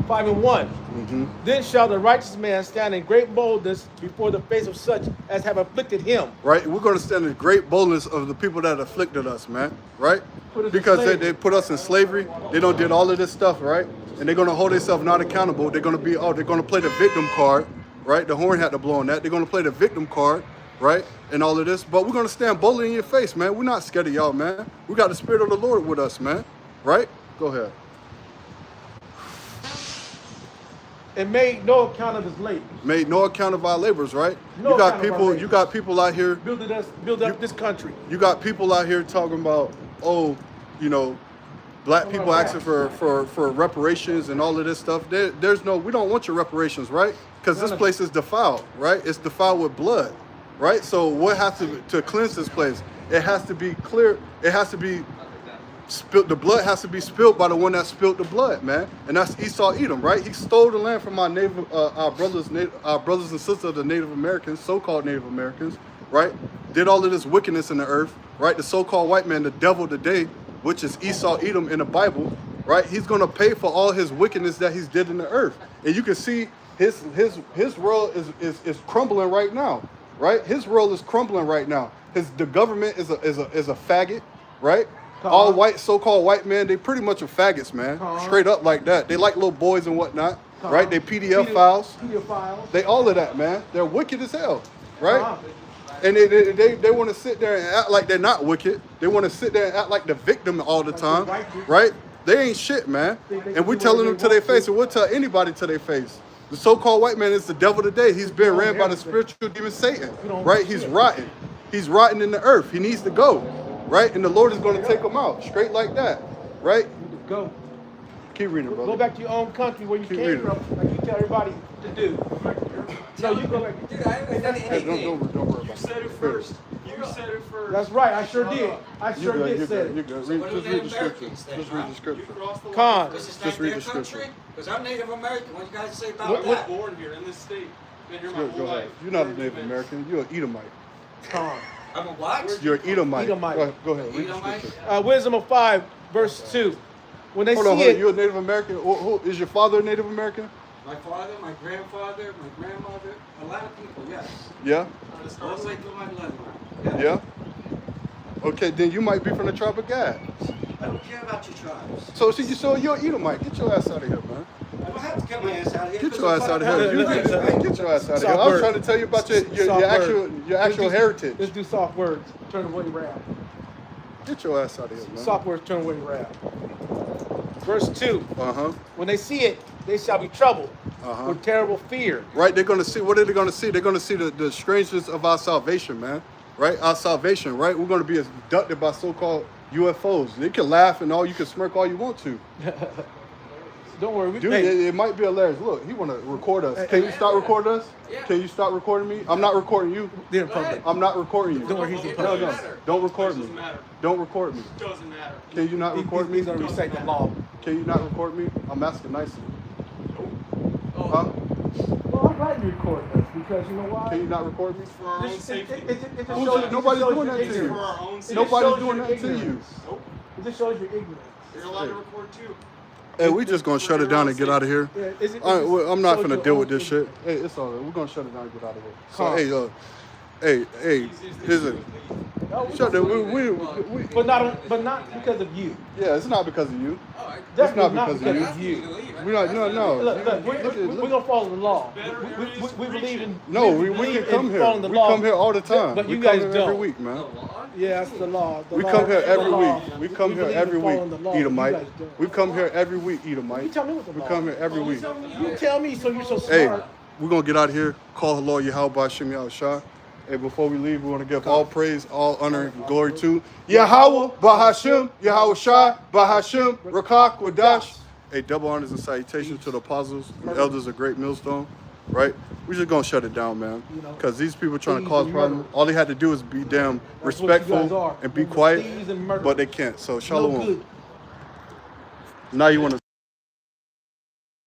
5 and 1. Mm-hmm. Then shall the righteous man stand in great boldness before the face of such as have afflicted him. Right? We're going to stand in great boldness of the people that afflicted us, man. Right? Put us in Because slavery. they put us in slavery. They don't did all of this stuff, right? And they're going to hold themselves not accountable. They're going to they're going to play the victim card, right? The horn had to blow on that. They're going to play the victim card, right? And all of this. But we're going to stand boldly in your face, man. We're not scared of y'all, man. We got the Spirit of the Lord with us, man. Right? Go ahead. And made no account of his labor. Made no account of our labors, right? No you got account of our people. labors. You got people out here. Build up this country. You got people out here talking about, oh, you know, black people asking for reparations and all of this stuff. There's no. We don't want your reparations, right? Because this place is defiled, right? It's defiled with blood, right? So what has to cleanse this place? It has to be clear. It has to be spilled. The blood has to be spilled by the one that spilled the blood, man. And that's Esau Edom, right? He stole the land from our brothers and sisters of the Native Americans, so-called Native Americans, right? Did all of this wickedness in the earth, right? The so-called white man, the devil today, which is Esau Edom in the Bible, right? He's gonna pay for all his wickedness that he's did in the earth, and you can see his world is crumbling right now, right? His world is crumbling right now. The government is a faggot, right? All white, so-called white men, they pretty much are faggots, man. Straight up like that. They like little boys and whatnot, right? They PDF files. They all of that, man. They're wicked as hell, right? And they want to sit there and act like they're not wicked. They want to sit there and act like the victim all the time, right? They ain't shit, man. And we're telling them to their face, and we'll tell anybody to their face. The so-called white man is the devil today. He's been ran by the spiritual demon Satan, right? He's rotten. He's rotten in the earth. He needs to go, right? And the Lord is going to take them out straight like that, right? Go. Keep reading, brother. Go back to your own country where you Keep came reading. from, like you tell everybody to do. No, you go back. Dude, I haven't done Hey, anything. don't worry You about said it first. You said it first. That's right. I sure Shut did. up. I You're sure good, did you're say good, it. you're good. So Read, what just do read the the scripture. Americans think, Just read huh? the You scripture. crossed the line. Con. This is Just not read their the scripture. country? Because I'm Native American. What do you guys say about What- I was that? born here in this state. Been here my Good, whole go ahead. life. You're not a Where have you Native been? American. You're an Edomite. Con. I'm a what? You're an Edomite. Edomite. Go ahead. Read the Edomite? scripture. Wisdom of 5, verse 2. When they Hold see on, hold on. it, You're a Native American? Is your father a Native American? My father, my grandfather, my grandmother, a lot of people, yes. Yeah? All the way through my bloodline. Yeah? Okay, then you might be from the tribe of Gad. I don't care about your tribes. So you're an Edomite. Get your ass out of here, man. I don't have to get my ass out of here. Get because your I'm ass out of fucking here. You Look, get, look, look. get your ass out of Soft here. I was word. trying to tell you about your Soft actual word. actual heritage. Let's do soft words. Turn the way around. Get your ass out of here, man. Soft words, turn the way around. Verse 2. Uh-huh. When they see it, they shall be troubled Uh-huh. with terrible fear. Right? They're gonna see, what are they gonna see? They're gonna see the strangeness of our salvation, man. Right? Our salvation, right? We're gonna be abducted by so-called UFOs. They can laugh and all, you can smirk all you want to. Don't worry. Dude, Hey, it might be hilarious. Look, he wanna record us. Hey, Can you hey, start recording us? Yeah. Can you start recording me? I'm not recording you. they're in Go public. ahead. I'm not recording you. Don't worry, he's in It No, public. doesn't no. matter. Don't record me. Doesn't matter. Don't record me. Doesn't matter. Can you not record me? He's going to recite the law. Can you not record me? I'm asking nicely. Oh, Huh? Well, I'm glad you recording us because you know why? Can you not record me? For our own It safety. just Who's shows- that? it Nobody's just shows doing your that to you. For ignorance. our own It safety. just Nobody's shows doing your that to you. ignorance. Nope. It just shows your ignorance. You're allowed to record too. Hey, we just gonna shut it down and get out of here. Yeah, is it- All right, it well, I'm not shows gonna your deal own with this shit. ignorance. Hey, it's all right. We're gonna shut it down and get out of here. So, Calm. hey, here's it. No, we Shut don't- it. We, But not because of you. yeah, it's not because of you. oh, I Definitely not not because because of of asked you. you to leave. We're not, no. Look, we're gonna follow the law. We believe in. No, we believe can in come here. following the We law. come here all the time. But we you come guys here don't. every week, man. The law? Yeah, that's the law. The We law- come here the every law. week. We come here believe in every week, following the law, but you Edomite. guys don't. We come here every week, You Edomite. tell me what the We law. come here every week. You tell me, so you're so Hey, smart. we're gonna get out of here. Call the Lord Yahweh Shem Yahushua. Hey, before we leave, we want to give all praise, all honor, and glory to Yahweh, Bahashim, Yahweh Shai, Bahashim, Rakak, Wadash. Hey, double honors and salutations to the apostles and elders of Great Millstone. Right? We're just gonna shut it down, man. Because these people trying to Thieves cause and problems. murderers. All they had to do is be damn That's what you guys are. respectful and be You're quiet, thieves and murderers. but they can't. So No shalom. good. Now you want to.